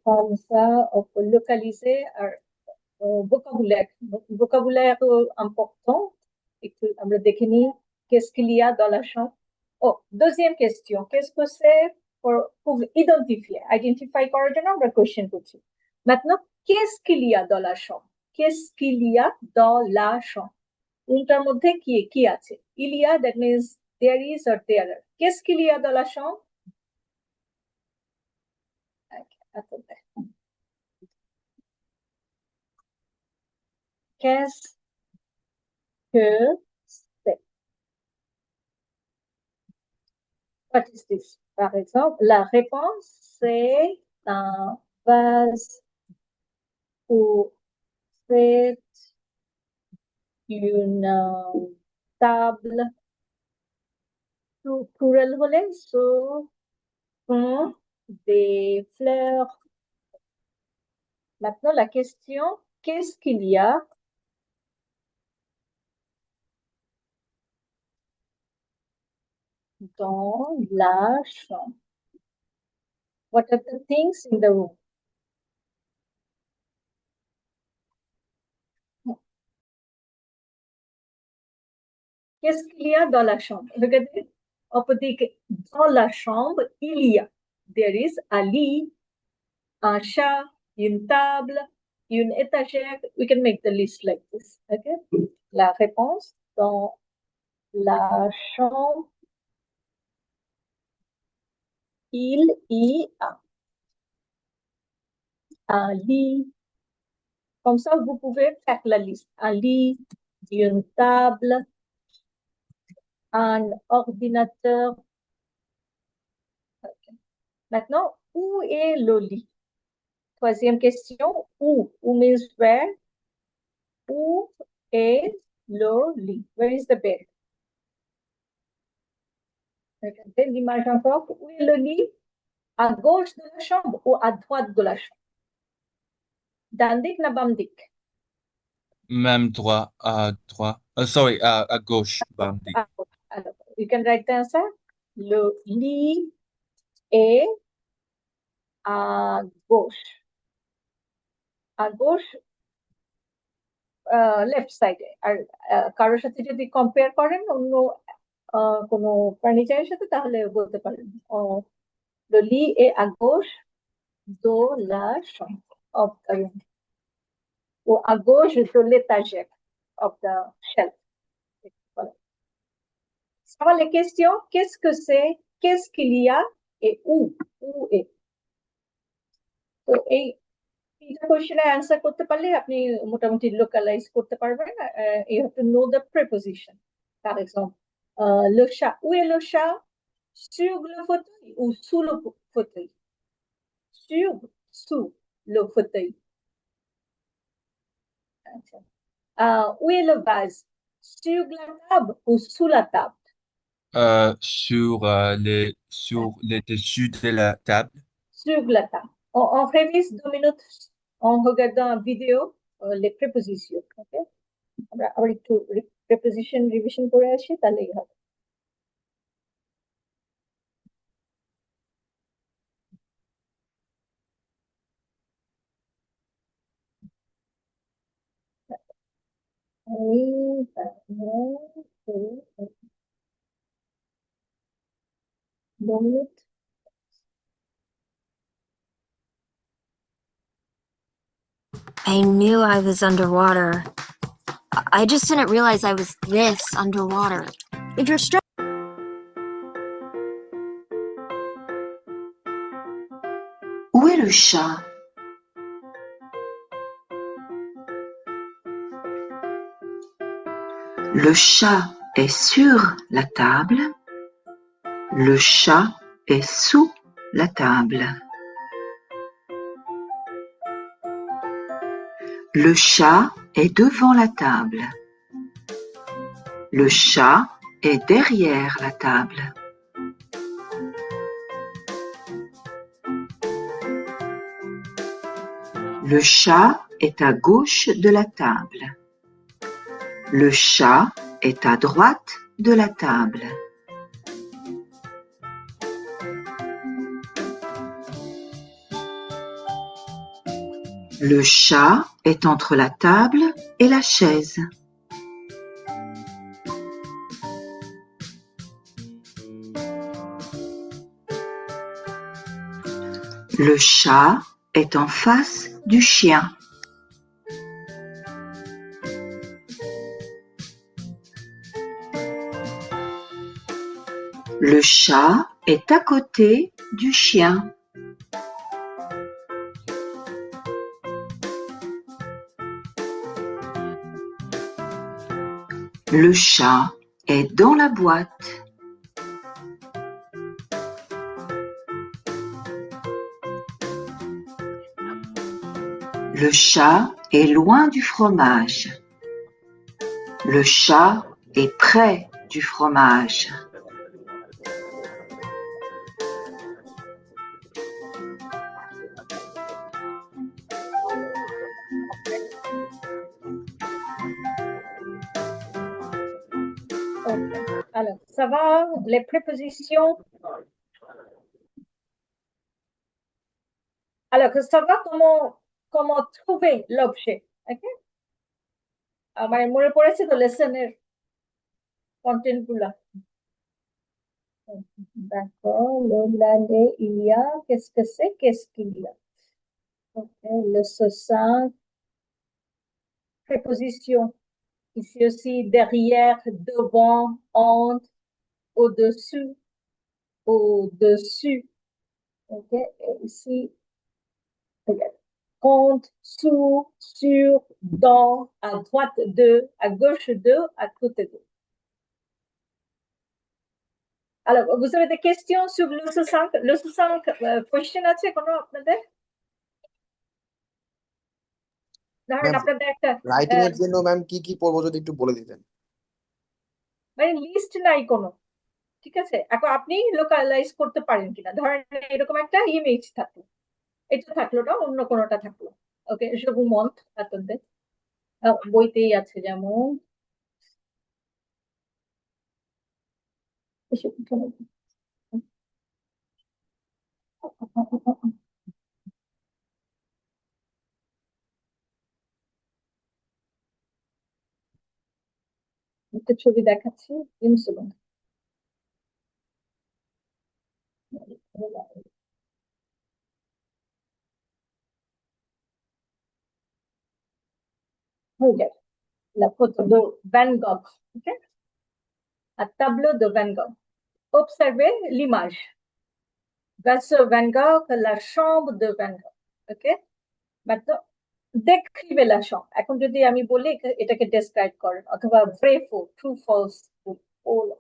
Comme ça, on peut localiser un vocabulaire. Vocabulaire important. Et que আমরা দেখে নিই, qu'est-ce qu'il y a dans la chambre? Oh, deuxième question. Qu'est-ce que c'est pour identifier? Identify করার জন্য আমরা question করছি. Maintenant, qu'est-ce qu'il y a dans la chambre? Qu'est-ce qu'il y a dans la chambre? Unটার মধ্যে কি আছে? Il y a, that means there is or there are. Qu'est-ce qu'il y a dans la chambre? Okay, qu'est-ce que c'est? What is this? Par exemple, la réponse, c'est un vase ou c'est une table. Plural হলে so sont des fleurs. Maintenant, la question, qu'est-ce qu'il y a dans la chambre? What are the things in the room? Qu'est-ce qu'il y a dans la chambre? Regardez, on peut dire que dans la chambre, il y a. There is a lit, un chat, une table, une étagère. We can make the list like this. Okay? La réponse, dans la chambre, il y a un lit. Comme ça, vous pouvez faire la liste. Un lit, une table, un ordinateur. Okay. Maintenant, où est le lit? Troisième question, où? Où means where? Où est le lit? Where is the bed? Regardez l'image encore. Où est le lit? À gauche de la chambre ou à droite de la chambre? ডান দিক না বাম দিক? Même droit, sorry, à gauche, bam dit. Alors, you can write the answer. Le lit est à gauche. À gauche, left side. আর কারোর সাথে যদি কম্পেয়ার করেন অন্য কোনো ফার্নিচারের সাথে তাহলে বলতে পারেন le lit est à gauche de la chambre of the room. Ou à gauche de l'étagère of the shelf. Voilà. Ça va les questions. Qu'est-ce que c'est? Qu'est-ce qu'il y a? Et où? Où est? তো এই কোশ্চেনের অ্যান্সার করতে পারলে আপনি মোটামুটি লোকালাইজ করতে পারবেন। You have to know the preposition. Par exemple, le chat. Où est le chat? Sur le fauteuil ou sous le fauteuil? Sous le fauteuil. Où est le vase? Sur la table ou sous la table? Sur les dessus de la table. Sur la table. On révise 2 minutes en regardant une vidéo, les prépositions. Okay? আমরা আবার একটু preposition revision করে আসি তাহলেই হবে। I knew I was underwater. I just didn't realize I was this underwater. If you're stressed. Où est le chat? Le chat est sur la table. Le chat est sous la table. Le chat est devant la table. Le chat est derrière la table. Le chat est à gauche de la table. Le chat est à droite de la table. Le chat est entre la table et la chaise. Le chat est en face du chien. Le chat est à côté du chien. Le chat est dans la boîte. Le chat est loin du fromage. Le chat est près du fromage. Ok. Alors, ça va, les prépositions. Alors, ça va comment trouver l'objet. Ok? আমার মনে পড়েছে তো লেসনের কন্টেন্ট গুলা। D'accord, le blindé, il y a, qu'est-ce que c'est, qu'est-ce qu'il y a? Ok, le ce-cinq, préposition. Ici aussi, derrière, devant, entre, au-dessus, au-dessus. Ok, et ici, regarde. Contre, sous, sur, dans, à droite de, à gauche de, à côté de. Alors, vous avez des questions sur le ce-cinq? Le ce-cinq, question আছে কোনো আপনাদের? ধরেন আপনাদের একটা রাইটিং এর জন্য ম্যাম কি কি পড়বো যদি একটু বলে দিতেন। মানে লিস্ট নাই কোনো, ঠিক আছে? এখন আপনি লোকালাইজ করতে পারেন কিনা, ধরেন এরকম একটা ইমেজ থাকলো, এটা থাকলো না, অন্য কোনোটা থাকলো। ওকে, je vous montre, attendez, বইতেই আছে যেমন একটা ছবি দেখাচ্ছি, insulin. Regarde, la photo de Van Gogh, ok? Un tableau de Van Gogh. Observez l'image. Verso Van Gogh, la chambre de Van Gogh, ok? Maintenant, décrivez la chambre. এখন যদি আমি বলি এটাকে ডেসক্রাইব করেন, অথবা ভ্রে ফো, ট্রু ফলস, বলো।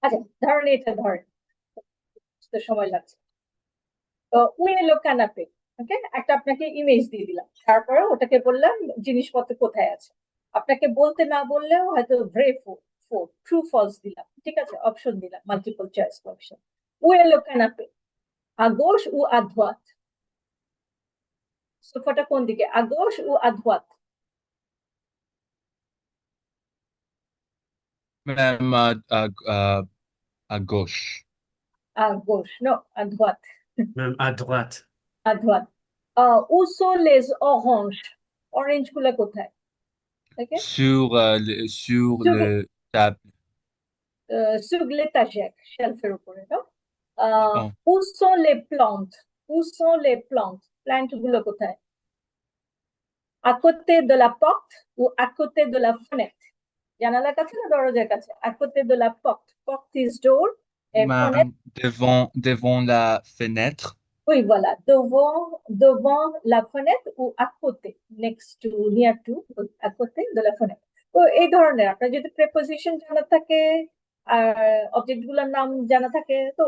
আচ্ছা, ধরেন এটা ধরেন, সময় লাগছে। তো উইলো ক্যানাপে, ওকে, একটা আপনাকে ইমেজ দিয়ে দিলাম, তারপরে ওটাকে বললাম জিনিসপত্র কোথায় আছে। আপনাকে বলতে না বললেও হয়তো ভ্রে ফো, ট্রু ফলস দিলাম, ঠিক আছে, অপশন দিলাম, মাল্টিপল চয়েস অপশন। উইলো ক্যানাপে, à gauche ou à droite? সোফাটা কোন দিকে, à gauche ou à droite? Même à gauche. À gauche, non, à droite. Même à droite. À droite. Où sont les oranges? Orange গুলা কোথায়? Okay? Sur le table. Sur l'étagère, shelf-এর উপরে, no? Oh. Où sont les plantes? Où sont les plantes? Plant গুলো কোথায়? À côté de la porte ou à côté de la fenêtre? জানালার কাছে না দরজার কাছে? À côté de la porte. Porte is door. Et fenêtre, Devant la fenêtre. oui, voilà, devant la fenêtre ou à côté, next to, near to, à côté de la fenêtre. তো এই ধরনের আপনার যদি প্রেপোজিশন জানা থাকে আর অবজেক্ট গুলোর নাম জানা থাকে, তো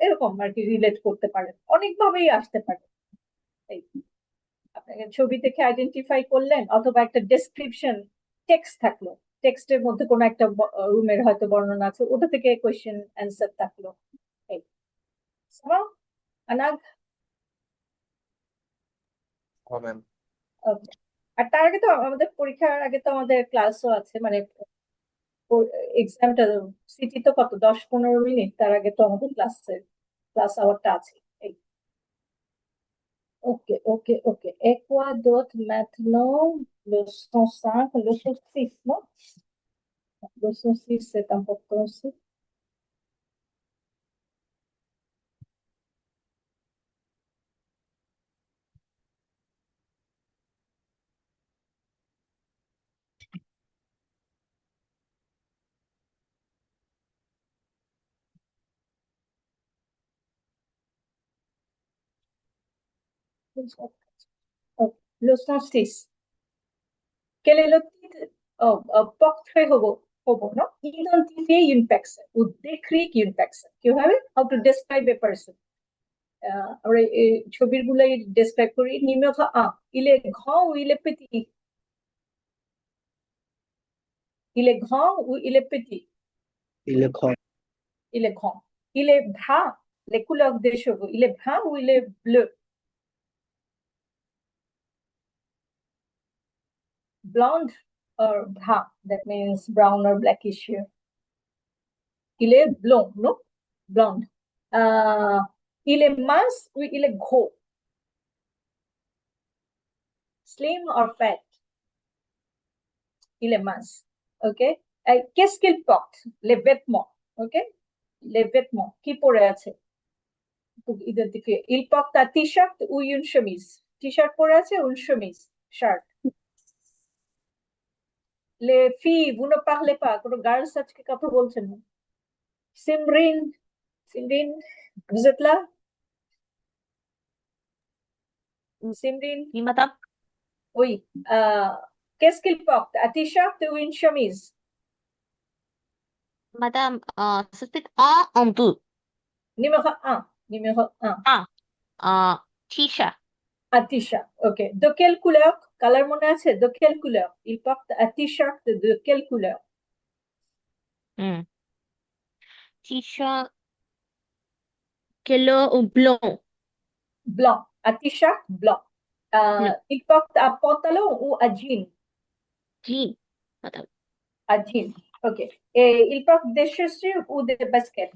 এরকম আর কি রিলেট করতে পারেন, অনেকভাবেই আসতে পারে। আপনাকে ছবি দেখে আইডেন্টিফাই করলেন, অথবা একটা ডেসক্রিপশন টেক্সট থাকলো, টেক্সটের মধ্যে কোনো একটা রুমের হয়তো বর্ণনা আছে, ওটা থেকে কোয়েশ্চেন অ্যান্সার থাকলো। এই সামা আনাগ। হ্যাঁ ম্যাম। ওকে। আর তার আগে তো আমাদের পরীক্ষার আগে তো আমাদের ক্লাসও আছে, মানে এক্সামটা সিটি তো কত 10-15 মিনিট, তার আগে তো আমাদের ক্লাস আওয়ারটা আছে। এই ok, ok, ok. Et quoi d'autre maintenant? Leçon 5, leçon 6, non? Leçon 6, c'est important aussi. Ok, leçon 6. Quel est le titre? Portrait non? Identifier une personne ou décrire une personne. How to describe a person. আমরা এই ছবিগুলাই ডেসক্রাইব করি। নিম্নরেখা il est grand ou il est petit? Il est grand ou il est petit? Il est grand. Il est grand. Il est brun. Les couleurs des cheveux. Il est brun ou il est bleu? Blonde or brun. That means brown or blackish hair. Il est blond, non? Blonde. Il est mince ou il est gros? Slim or fat? Il est mince. OK? Qu'est-ce qu'il porte? Les vêtements. OK? Les vêtements. Qui pourrait être? Pour identifier. Il porte un t-shirt ou une chemise? T-shirt pourrait être ou une chemise? Shirt. Les filles, vous ne parlez pas. Quand girls আজকে কথা বলছেন না। Simrin, vous êtes là? Simrin? Oui, madame. Oui. Qu'est-ce qu'il porte? Un t-shirt ou une chemise? Madame, ça se fait un en deux. Numéro 1. Numéro 1. T-shirt. Un t-shirt. OK. De quelle couleur? Color মনে আছে? De quelle couleur? Il porte un t-shirt de quelle couleur? T-shirt. Couleur ou blanc? Blanc. Un t-shirt blanc. Il porte un pantalon ou un jean? Jean, madame. Un jean. OK. Et il porte des chaussures ou des baskets?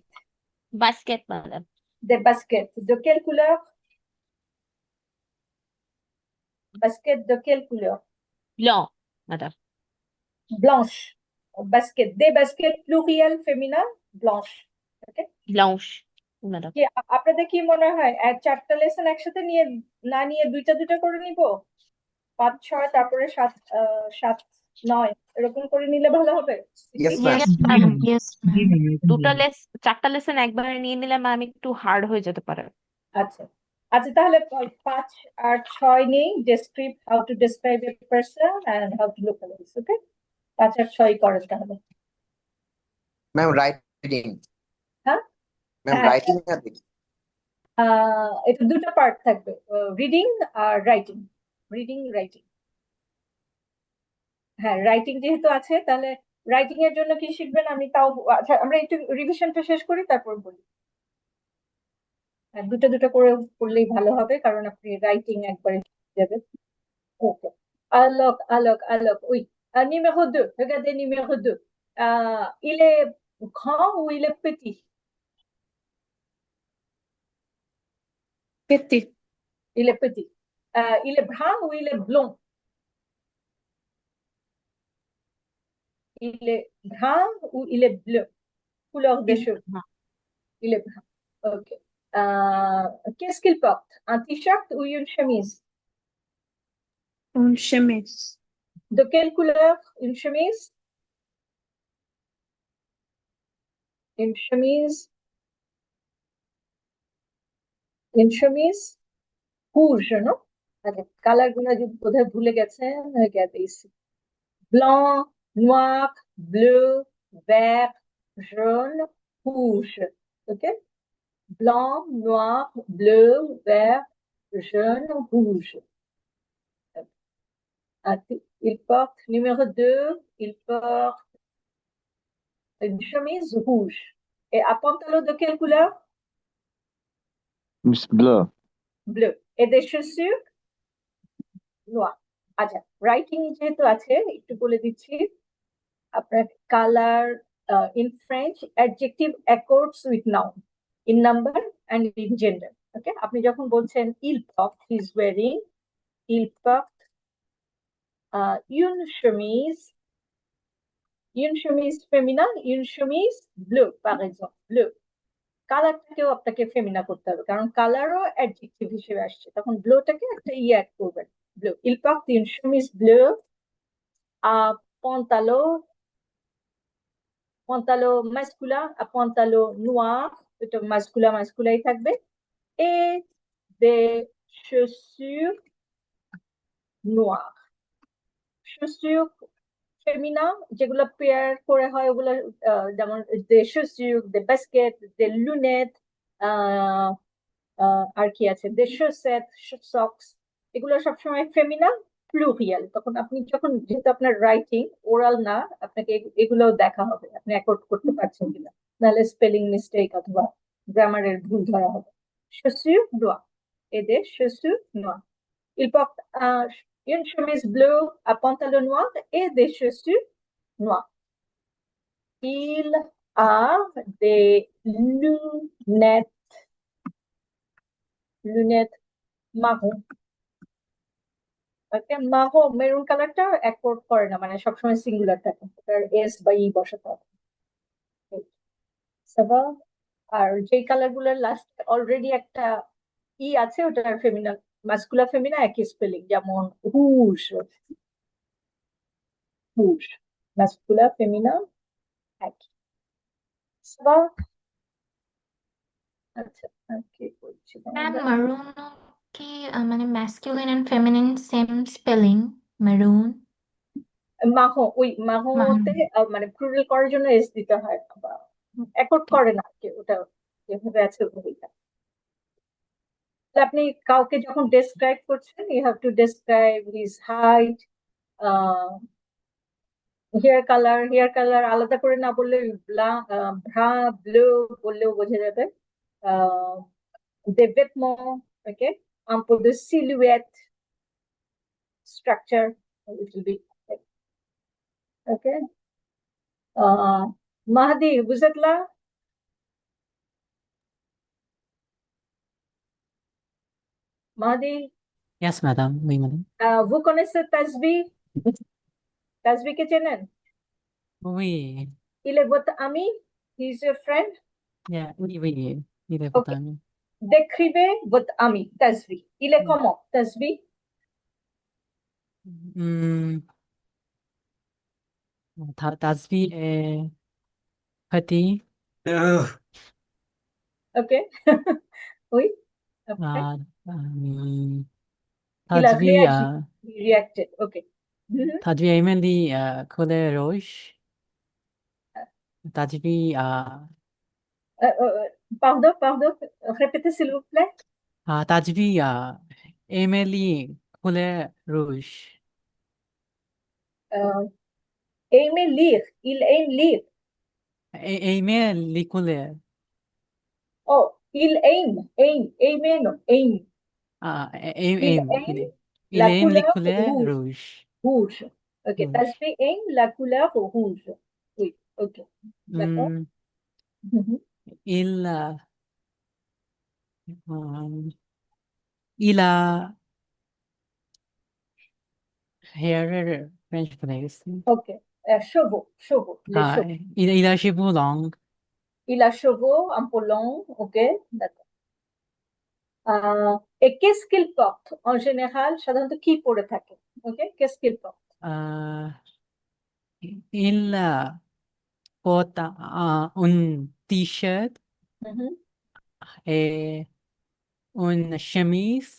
Basket, madame. Des baskets. De quelle couleur? Basket de quelle couleur? Blanc, madame. Blanche. Basket. Des baskets pluriel féminin? Blanche. OK? Blanche, madame. কি আপনাদের কি মনে হয় 4টা লেসন একসাথে নিয়ে না নিয়ে দুইটা দুইটা করে নিব? 5, 6 তারপরে 7, 7, 9 এরকম করে নিলে ভালো হবে? Yes, ma'am. Yes, madam. Yes, ma'am. 4টা লেসন একবারে নিয়ে নিলে ম্যাম একটু হার্ড হয়ে যেতে পারে। আচ্ছা আচ্ছা, তাহলে 5 আর 6 নেই, describe how to describe a person and how to localise. Okay, 5 আর 6 করেন তাহলে। Ma'am writing. হ্যাঁ ম্যাম রাইটিং আছে। এটা দুটো পার্ট থাকবে, রিডিং আর রাইটিং। Reading writing. হ্যাঁ, রাইটিং যেহেতু আছে তাহলে রাইটিং এর জন্য কি শিখবেন আমি তাও, আচ্ছা আমরা একটু রিভিশনটা শেষ করি তারপর বলি। দুটো দুটো করে পড়লেই ভালো হবে, কারণ আপনি রাইটিং একবারে শিখে যাবেন। ওকে, আলোক, oui. Numéro 2, regardez numéro 2. Il est grand ou il est petit? Petit. Il est petit. Il est brun ou il est blond? Il est brun ou il est bleu? Couleur des cheveux. Il est brun. Ok. Qu'est-ce qu'il porte? Un t-shirt ou une chemise? Une chemise. De quelle couleur? Une chemise? Une chemise? Une chemise rouge, non? আচ্ছা, কালার গুলো যদি বোধহয় ভুলে গেছেন, regardez ici. Blanc, noir, bleu, vert, jaune, rouge. Ok? Blanc, noir, bleu, vert, jaune, rouge. Il porte, numéro 2, il porte une chemise rouge. Et un pantalon de quelle couleur? Bleu. Bleu. Et des chaussures? Noir. আচ্ছা, রাইটিং যেহেতু আছে একটু বলে দিচ্ছি আপনার colour in French adjective accords with noun in number and in gender. Okay, আপনি যখন বলছেন il porte, he is wearing, il porte une chemise féminin, une chemise bleue par exemple, bleu. কালারটাকেও আপনাকে ফেমিনা করতে হবে কারণ কালারও অ্যাডজেক্টিভ হিসেবে আসছে তখন ব্লুটাকে একটা অ্যাড করবেন blue il porte une chemise bleue un pantalon masculin un pantalon noir এটা masculin থাকবে et des chaussures noires chaussures féminin যেগুলো পেয়ার করে হয় ওগুলো যেমন des chaussures des baskets des lunettes আর কি আছে des chaussettes socks এগুলো সবসময় ফেমিনা প্লুরিয়াল তখন আপনি যখন যেহেতু আপনার রাইটিং ওরাল না আপনাকে এগুলো দেখা হবে আপনি অ্যাকর্ড করতে পারছেন কিনা নাহলে স্পেলিং মিস্টেক অথবা গ্রামারের ভুল ধরা হবে chaussures noires et des chaussures noires il porte une chemise bleue un pantalon noir et des chaussures noires il a des lunettes marron ওকে মাহো মেরুন কালারটা অ্যাকর্ড করে না মানে সবসময় সিঙ্গুলার থাকে ওটার এস বা ই বসাতে হবে সাবা আর যে কালার গুলোর লাস্ট অলরেডি একটা ই আছে ওটার ফেমিনা মাস্কুলা ফেমিনা একই স্পেলিং যেমন হুশ মাস্কুলা ফেমিনা একই সাবা আচ্ছা কি বলছি Ma'am, maroon কি মানে masculine and feminine same spelling maroon মাহো ওই মাহোতে মানে প্লুরাল করার জন্য এস দিতে হয় বা অ্যাকর্ড করে না কি ওটা যেভাবে আছে ওভাবেই থাকে আপনি কাউকে যখন ডেসক্রাইব করছেন you have to describe his height hair colour আলাদা করে না বললে ভ্রা ব্লু বললেও বোঝা যাবে des vêtements ok un peu de silhouette structure a little bit okay Mahdi vous êtes là Mahdi Yes, madam. Oui, madam. vous connaissez Tasbih Tasbih के channel Oui. il est votre ami he is your friend Yeah, oui, oui. Il est Ok. votre ami. décrivez votre ami Tasbih il est comment Tasbih Hmm. Tasbih est petit. ok oui après il a Tasbih, réagi he reacted ok Tasbih aime les couleurs rouges. Tasbih pardon répétez s'il vous plaît Tasbih aime les couleurs rouges. aimer lire il aime lire Aime les couleurs. oh il aimer non aime Aime. Il la aime les couleur couleurs rouge. rouges. Ok, Rouge. Tasbih aime la couleur rouge. Oui, ok. D'accord. Hmm. Il a hair French place. Ok. Chevaux. Les chevaux. Il a cheveux longs. Il a chevaux un peu longs. Ok, d'accord. Et qu'est-ce qu'il porte en général সাধারণত কি পরে থাকে ok qu'est-ce qu'il porte Il porte un t-shirt et une chemise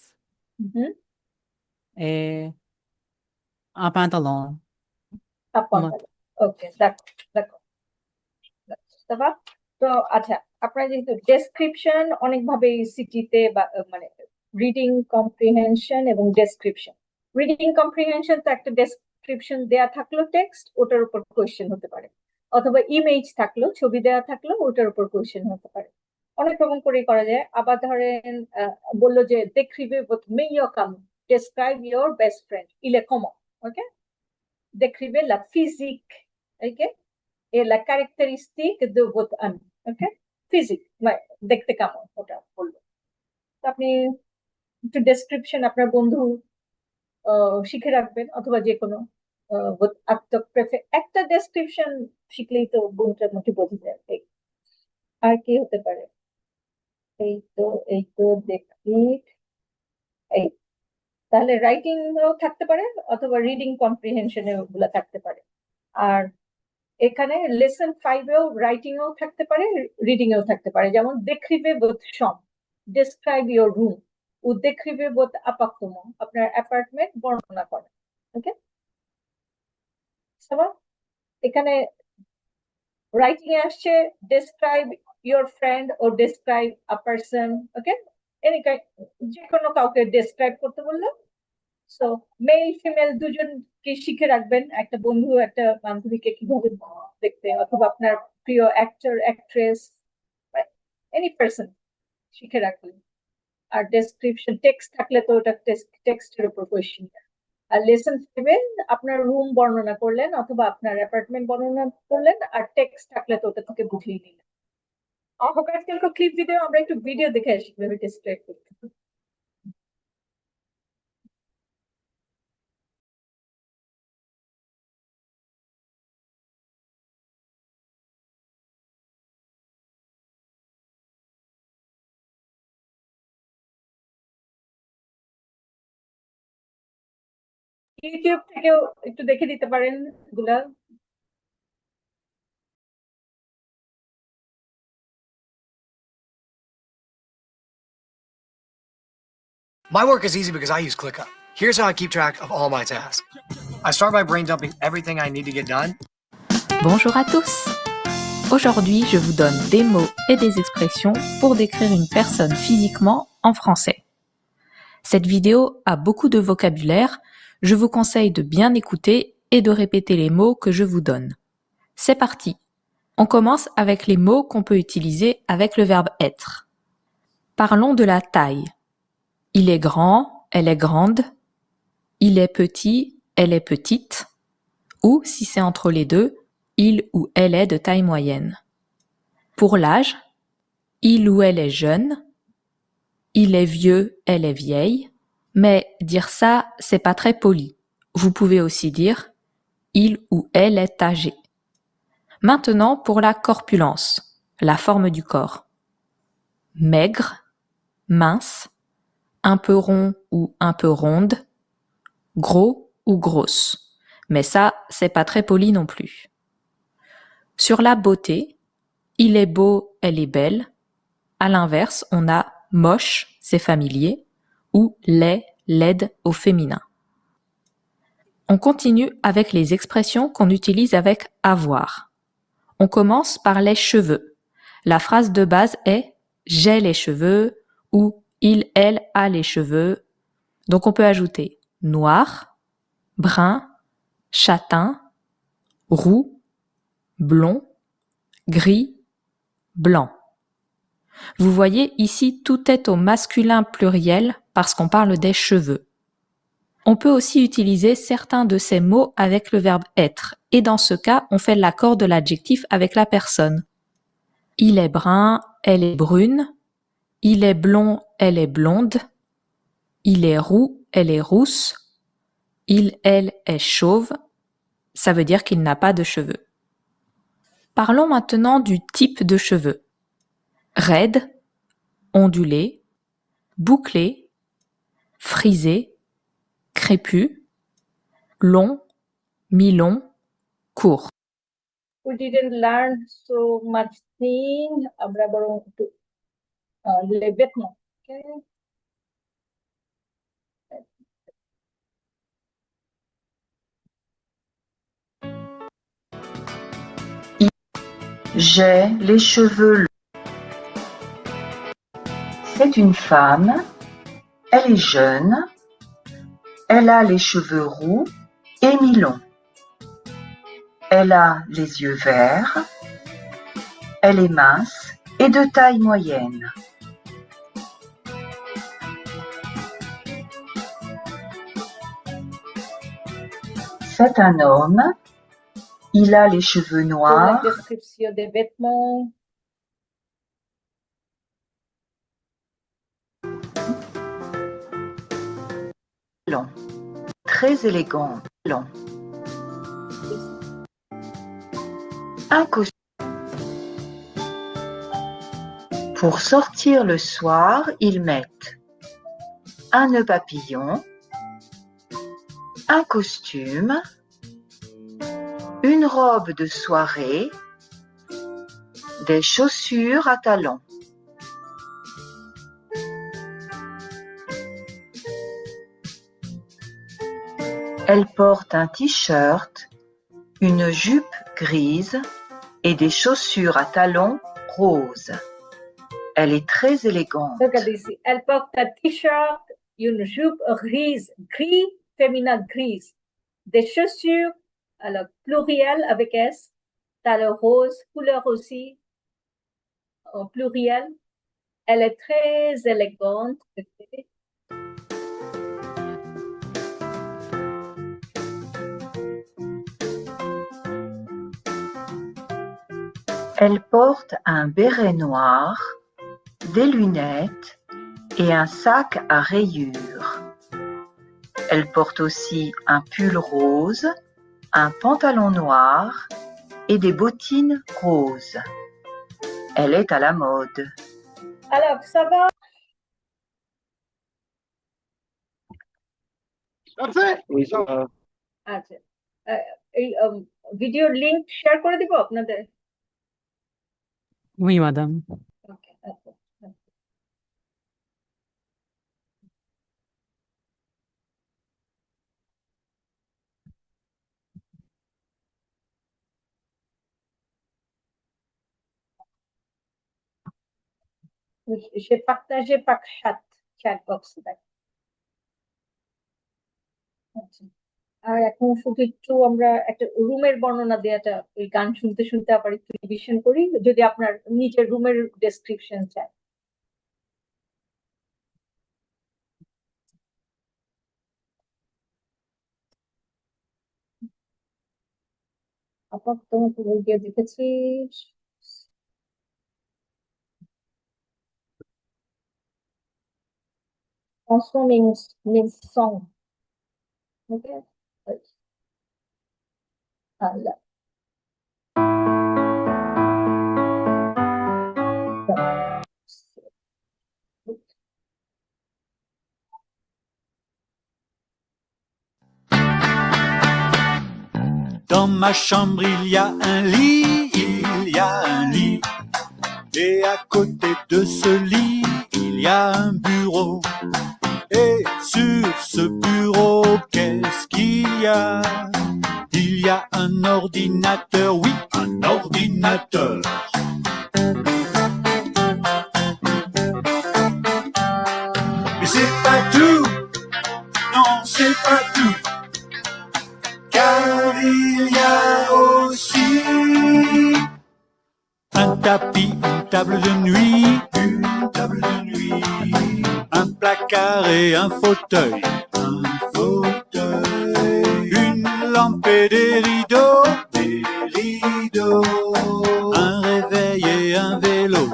et un pantalon. Un pantalon. Ok, d'accord. Ça va? তো আচ্ছা আপনার যেহেতু ডেসক্রিপশন অনেকভাবে সিটিতে বা মানে রিডিং কম্প্রিহেনশন এবং ডেসক্রিপশন রিডিং কম্প্রিহেনশন তো একটা ডেসক্রিপশন দেয়া থাকলো টেক্সট, ওটার উপর কোয়েশ্চেন হতে পারে, অথবা ইমেজ থাকলো, ছবি দেয়া থাকলো, ওটার উপর কোয়েশ্চেন হতে পারে। অনেক রকম করে করা যায়। আবার ধরেন বললো যে décrivez votre meilleur ami, describe your best friend, il est comment, ok? Décrivez la physique, ok, et la caractéristique de votre ami, ok? Physique, দেখতে কেমন ওটা বললো। আপনি একটু ডেসক্রিপশন আপনার বন্ধু শিখে রাখবেন, অথবা যে কোনো একটা ডেসক্রিপশন শিখলেই তো বন্ধুটার মধ্যে বোঝা যায়। আর কি হতে পারে? এই তো দেখি, এই তাহলে রাইটিং থাকতে পারে, অথবা রিডিং কম্প্রিহেনশন ওগুলা থাকতে পারে। আর এখানে লেসন 5 এও রাইটিং এও থাকতে পারে, রিডিং এও থাকতে পারে। যেমন décrivez votre chambre, describe your room, ou décrivez votre appartement, আপনার অ্যাপার্টমেন্ট বর্ণনা করেন, ওকে? সবাই এখানে রাইটিং এ আসছে describe your friend or describe a person, ওকে? যে কোনো কাউকে ডেসক্রাইব করতে বললো, সো মেল ফিমেল দুজনকে শিখে রাখবেন, একটা বন্ধু একটা বান্ধবীকে কিভাবে দেখতে, অথবা আপনার প্রিয় অ্যাক্টর অ্যাক্ট্রেস, এনি পারসন শিখে রাখলেন। আর ডেসক্রিপশন টেক্সট থাকলে তো ওটা টেক্সটের উপর কোয়েশ্চেন। আর লেসন 5 আপনার রুম বর্ণনা করলেন, অথবা আপনার অ্যাপার্টমেন্ট বর্ণনা করলেন, আর টেক্সট থাকলে তো ওটা থেকে বুঝিয়ে নিলেন। আজকাল ক্লিপ ভিডিও, আমরা একটু ভিডিও দেখে আসি কিভাবে ডেসক্রাইব করতে। ইউটিউব থেকেও একটু দেখে দিতে পারেন এগুলা। My work is easy because I use ClickUp. Here's how I keep track of all my tasks. I start by brain dumping everything I need to get done. Bonjour à tous. Aujourd'hui, je vous donne des mots et des expressions pour décrire une personne physiquement en français. Cette vidéo a beaucoup de vocabulaire. Je vous conseille de bien écouter et de répéter les mots que je vous donne. C'est parti. On commence avec les mots qu'on peut utiliser avec le verbe être. Parlons de la taille. Il est grand, elle est grande. Il est petit, elle est petite. Ou, si c'est entre les deux, il ou elle est de taille moyenne. Pour l'âge, il ou elle est jeune. Il est vieux, elle est vieille. Mais dire ça, c'est pas très poli. Vous pouvez aussi dire il ou elle est âgé. Maintenant pour la corpulence, la forme du corps. Maigre, mince, un peu rond ou un peu ronde, gros ou grosse. Mais ça, c'est pas très poli non plus. Sur la beauté, il est beau, elle est belle. À l'inverse, on a moche, c'est familier, ou laid, laide au féminin. On continue avec les expressions qu'on utilise avec avoir. On commence par les cheveux. La phrase de base est « j'ai les cheveux » ou « il, elle a les cheveux ». Donc on peut ajouter noir, brun, châtain, roux, blond, gris, blanc. Vous voyez ici tout est au masculin pluriel parce qu'on parle des cheveux. On peut aussi utiliser certains de ces mots avec le verbe être et dans ce cas on fait l'accord de l'adjectif avec la personne. Il est brun, elle est brune. Il est blond, elle est blonde. Il est roux, elle est rousse. Il, elle est chauve. Ça veut dire qu'il n'a pas de cheveux. Parlons maintenant du type de cheveux. Raide, ondulé, bouclé, frisé, crépus, long, mi-long, court. We didn't learn so much thing. আমরা বরং একটু les vêtements. Okay? J'ai les cheveux longs. C'est une femme. Elle est jeune. Elle a les cheveux roux et mi-longs. Elle a les yeux verts. Elle est mince et de taille moyenne. C'est un homme. Il a les cheveux La noirs. description des vêtements. Long. Très élégant. Long. Un costume. Pour sortir le soir, ils mettent un nœud papillon, un costume, une robe de soirée, des chaussures à talons. Elle porte un t-shirt, une jupe grise et des chaussures à talons roses. Elle est très élégante. Regardez ici. Elle porte un t-shirt, une jupe grise, gris, féminin grise. Des chaussures, alors pluriel avec S, talons rose, couleur aussi, en pluriel. Elle est très élégante. Elle porte un béret noir, des lunettes et un sac à rayures. Elle porte aussi un pull rose, un pantalon noir et des bottines roses. Elle est à la mode. Alors, ça va? Oui, ça va. আচ্ছা এই video link share করে দিব আপনাদের Oui, madame. ওকে আচ্ছা j'ai partagé par chat box আচ্ছা আর এখন শুধু একটু আমরা একটা রুমের বর্ণনা দেওয়াটা ওই গান শুনতে শুনতে আবার একটু রিভিশন করি যদি আপনার নিজের রুমের ডেসক্রিপশন চাই আপাতত বই দিয়ে দেখেছি chanson means song okay Allah. Dans ma chambre, il y a un lit, il y a un lit. Et à côté de ce lit, il y a un bureau. Et sur ce bureau, qu'est-ce qu'il y a? Il y a un ordinateur, oui, un ordinateur. Mais c'est pas tout, non, c'est pas tout. Car il y a aussi un tapis, une table de nuit, un placard et un fauteuil, une lampe et des rideaux, un réveil et un vélo,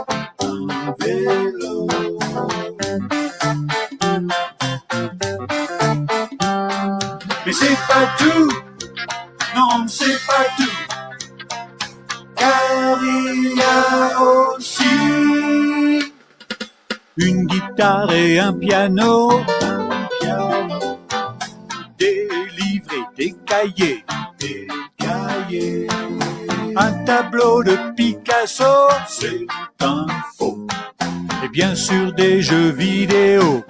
Mais c'est pas tout, non, c'est pas tout. Car il y a aussi une guitare et un piano, des livres et des cahiers, un tableau de Picasso, c'est un faux, et bien sûr des jeux vidéo.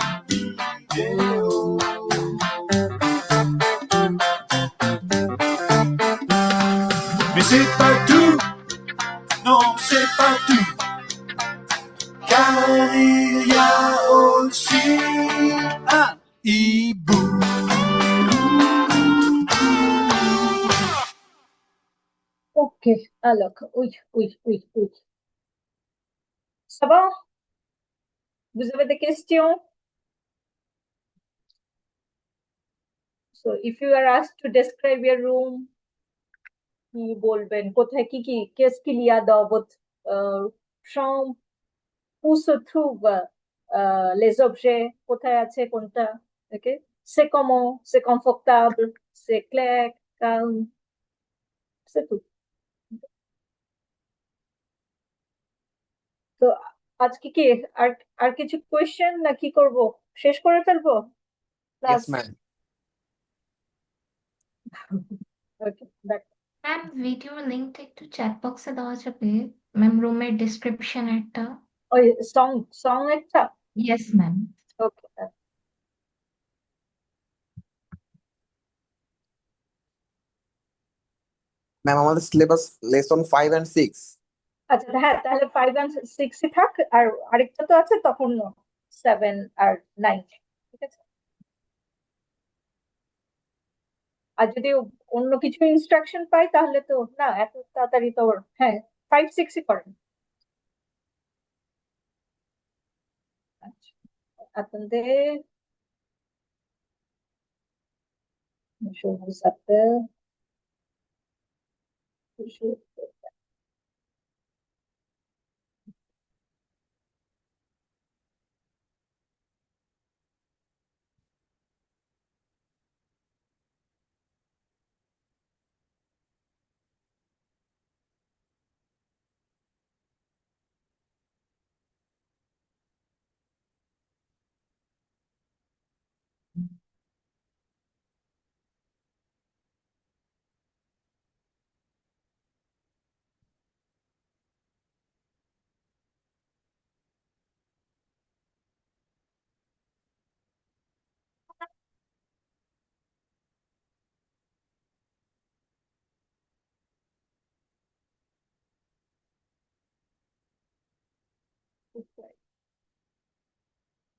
Mais c'est pas tout, non, c'est pas tout, car il y a aussi un hibou. Alors, oui, oui, oui, oui. Ça va? Vous avez des questions? So, if you are asked to describe your room, কি বলবেন কোথায় কি কি qu'est-ce qu'il y a dans votre chambre, où se trouvent les objets, কোথায় আছে কোনটা, okay? C'est comment, c'est confortable, c'est clair, calme, c'est tout. তো আজকে কি আর আর কিছু কোয়েশ্চেন না কি করব, শেষ করে ফেলবো ক্লাস? ওকে, দেখ ম্যাম ভিডিওর লিংকটা একটু চ্যাট বক্সে দেওয়া যাবে ম্যাম রুমের ডেসক্রিপশন একটা ওই সং সং একটা, ইয়েস ম্যাম ওকে। ম্যাম আমাদের সিলেবাস লেসন 5 এন্ড 6। আচ্ছা হ্যাঁ, তাহলে 5 and 6 এ থাক, আর আরেকটা তো আছে তখন 7 আর 9, ঠিক আছে? আর যদি অন্য কিছু ইনস্ট্রাকশন পাই তাহলে তো না, এত তাড়াতাড়ি তো হ্যাঁ 5 6 ই করেন। আচ্ছা, attendez, je vous appelle.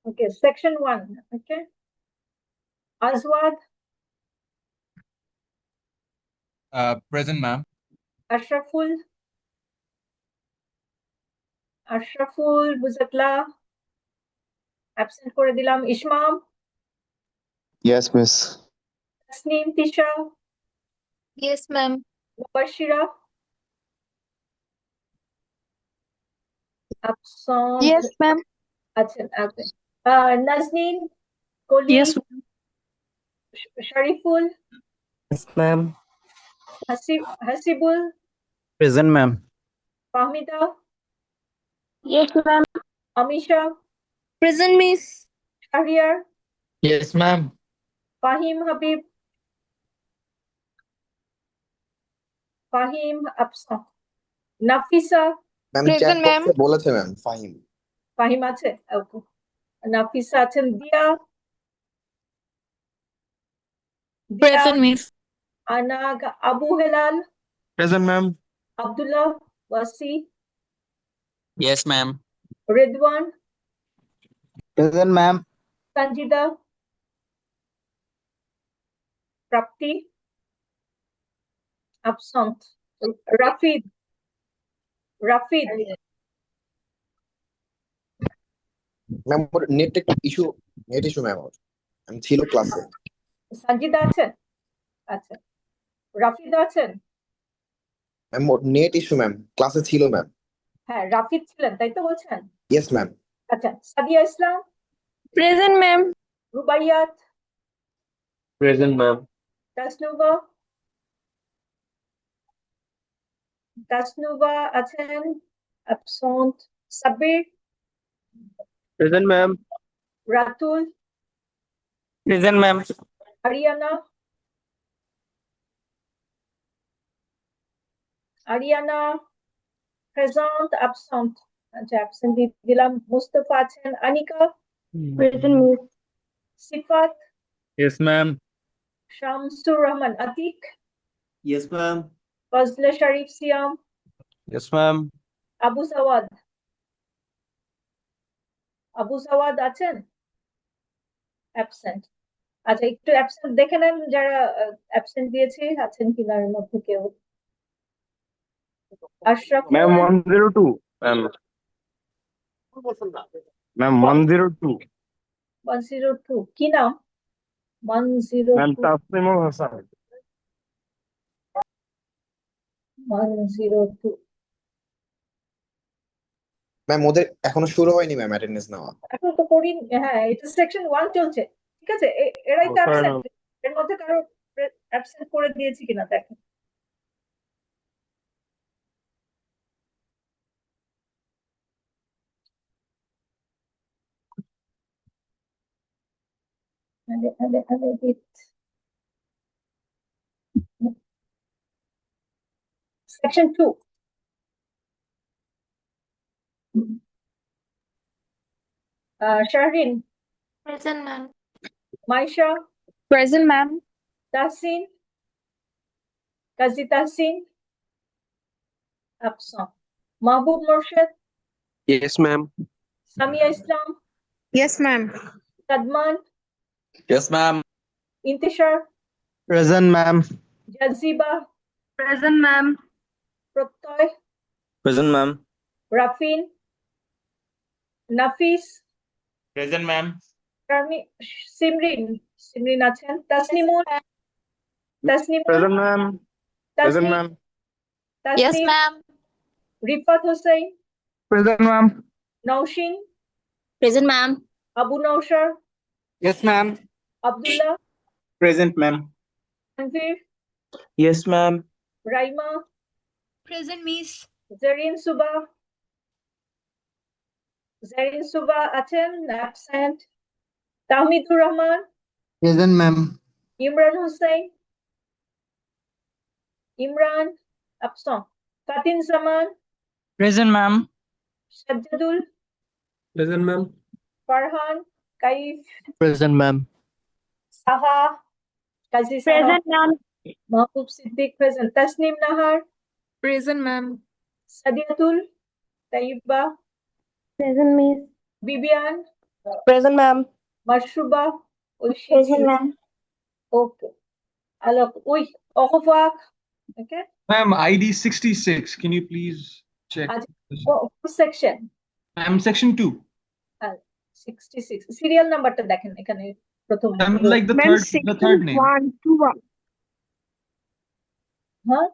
Okay, section 1. Okay, Aswad, Present, ma'am. Ashraful, Buzatla, absent করে দিলাম, Ismam, Yes, miss. Tasnim, Tisha, yes ma'am Mubashira, absent. Yes ma'am আচ্ছা, okay. Nazneen, Koli, Shariful, Yes, ma'am. Hasibul, Present, ma'am. Fahmida, yes ma'am Amisha, present miss Shahriar, Yes, ma'am. Fahim Habib, Fahim absent. Nafisa, ma'am chat Present, ma'am. বক্সে বলেছে ম্যাম ফাহিম। ফাহিম আছে, ওকে। নাফিসা আছেন, Diya, present miss Anag, Abu Helal, Present, ma'am. Abdullah, Wasi, Yes, ma'am. Redwan, Present, ma'am. Sanjida, Prapti, absent. Rafid, ma'am ওর net issue ma'am ওর। আমি ছিল ক্লাসে। সঞ্জিদা আছেন, আচ্ছা, রাফিদ আছেন, ম্যাম ওর নেট ইস্যু ম্যাম, ক্লাসে ছিল ম্যাম। হ্যাঁ রাফিদ ছিলেন তাই তো বলছেন? Yes ma'am. আচ্ছা, Sadia Islam, present ma'am Rubaiyat, Present, ma'am. Tasnuba আছেন, absent. Sabbir, Present, ma'am. Ratul, Present, ma'am. Ariana, present, absent. আচ্ছা, absent দিয়ে দিলাম। মুস্তফা আছেন, আনিকা, প্রেজেন্ট মিস সিফাত, Yes, ma'am. শামসুর রহমান, আতিক, Yes, ma'am. ফজলে শরীফ, সিয়াম, Yes, ma'am. আবু সাওয়াদ আছেন, অ্যাবসেন্ট। আচ্ছা, একটু অ্যাবসেন্ট দেখে নেন যারা অ্যাবসেন্ট দিয়েছে আছেন কিনা এর মধ্যে কেউ। আশরাফুল Ma'am, 102. Ma'am, 102. 102 কি নাম? 102 Ma'am, Taslimul Hasan. 102 ম্যাম ওদের এখনো শুরু হয়নি ম্যাম অ্যাটেন্ডেন্স নেওয়া। এখন তো করি, হ্যাঁ এটা সেকশন 1 চলছে, ঠিক আছে, এরাই তো Oh, fair অ্যাবসেন্ট, এর মধ্যে কারো অ্যাবসেন্ট করে দিয়েছি কিনা দেখেন। আরে section 2 Shahrin, Present, ma'am. Maisha, Present, ma'am. Tahsin, Kazi Tahsin, absent, Mahbub Morshed, Yes, ma'am. Samia Islam, Yes, ma'am. Sadman, Yes, ma'am. Intishar, Present, ma'am. Zajiba, Present, ma'am. প্রত্যয়, Present, ma'am. রাফিন, নাফিস, Present, ma'am. সিমরিন আছেন, তাসনিমুন, Present, ma'am. Present, Tasnim, ma'am. Yes, Tasnim, ma'am. Rifat Hossain, Present, ma'am. Nowshin, Present, ma'am. Abu নওশার, Yes, ma'am. Abdullah, Present, ma'am. Tanvir, Yes, ma'am. Raima, Present, miss. Zarin Suba আছেন, absent, Tahmidur Rahman, Present, ma'am. Imran Hossain, Imran, absent, Fatin Zaman, Present, ma'am. Sajjadul, Present, ma'am. Farhan, Kaif, Present, ma'am. Saha, Kazi Saha, Present, ma'am. Mahbub Siddique present, Tasnim Nahar, Present, ma'am. Sadiatul, Taiba, Present, miss. Bibian, Present, ma'am. Mashruba, Oishi, Present, ma'am. Okay, Alok, Ahfaq, okay, Ma'am, ID 66. Can you please check? Section I'm section 2. 66 serial নাম্বারটা দেখেন এখানে প্রথম, I'm like the third name. 1, 2, 1. হ্যাঁ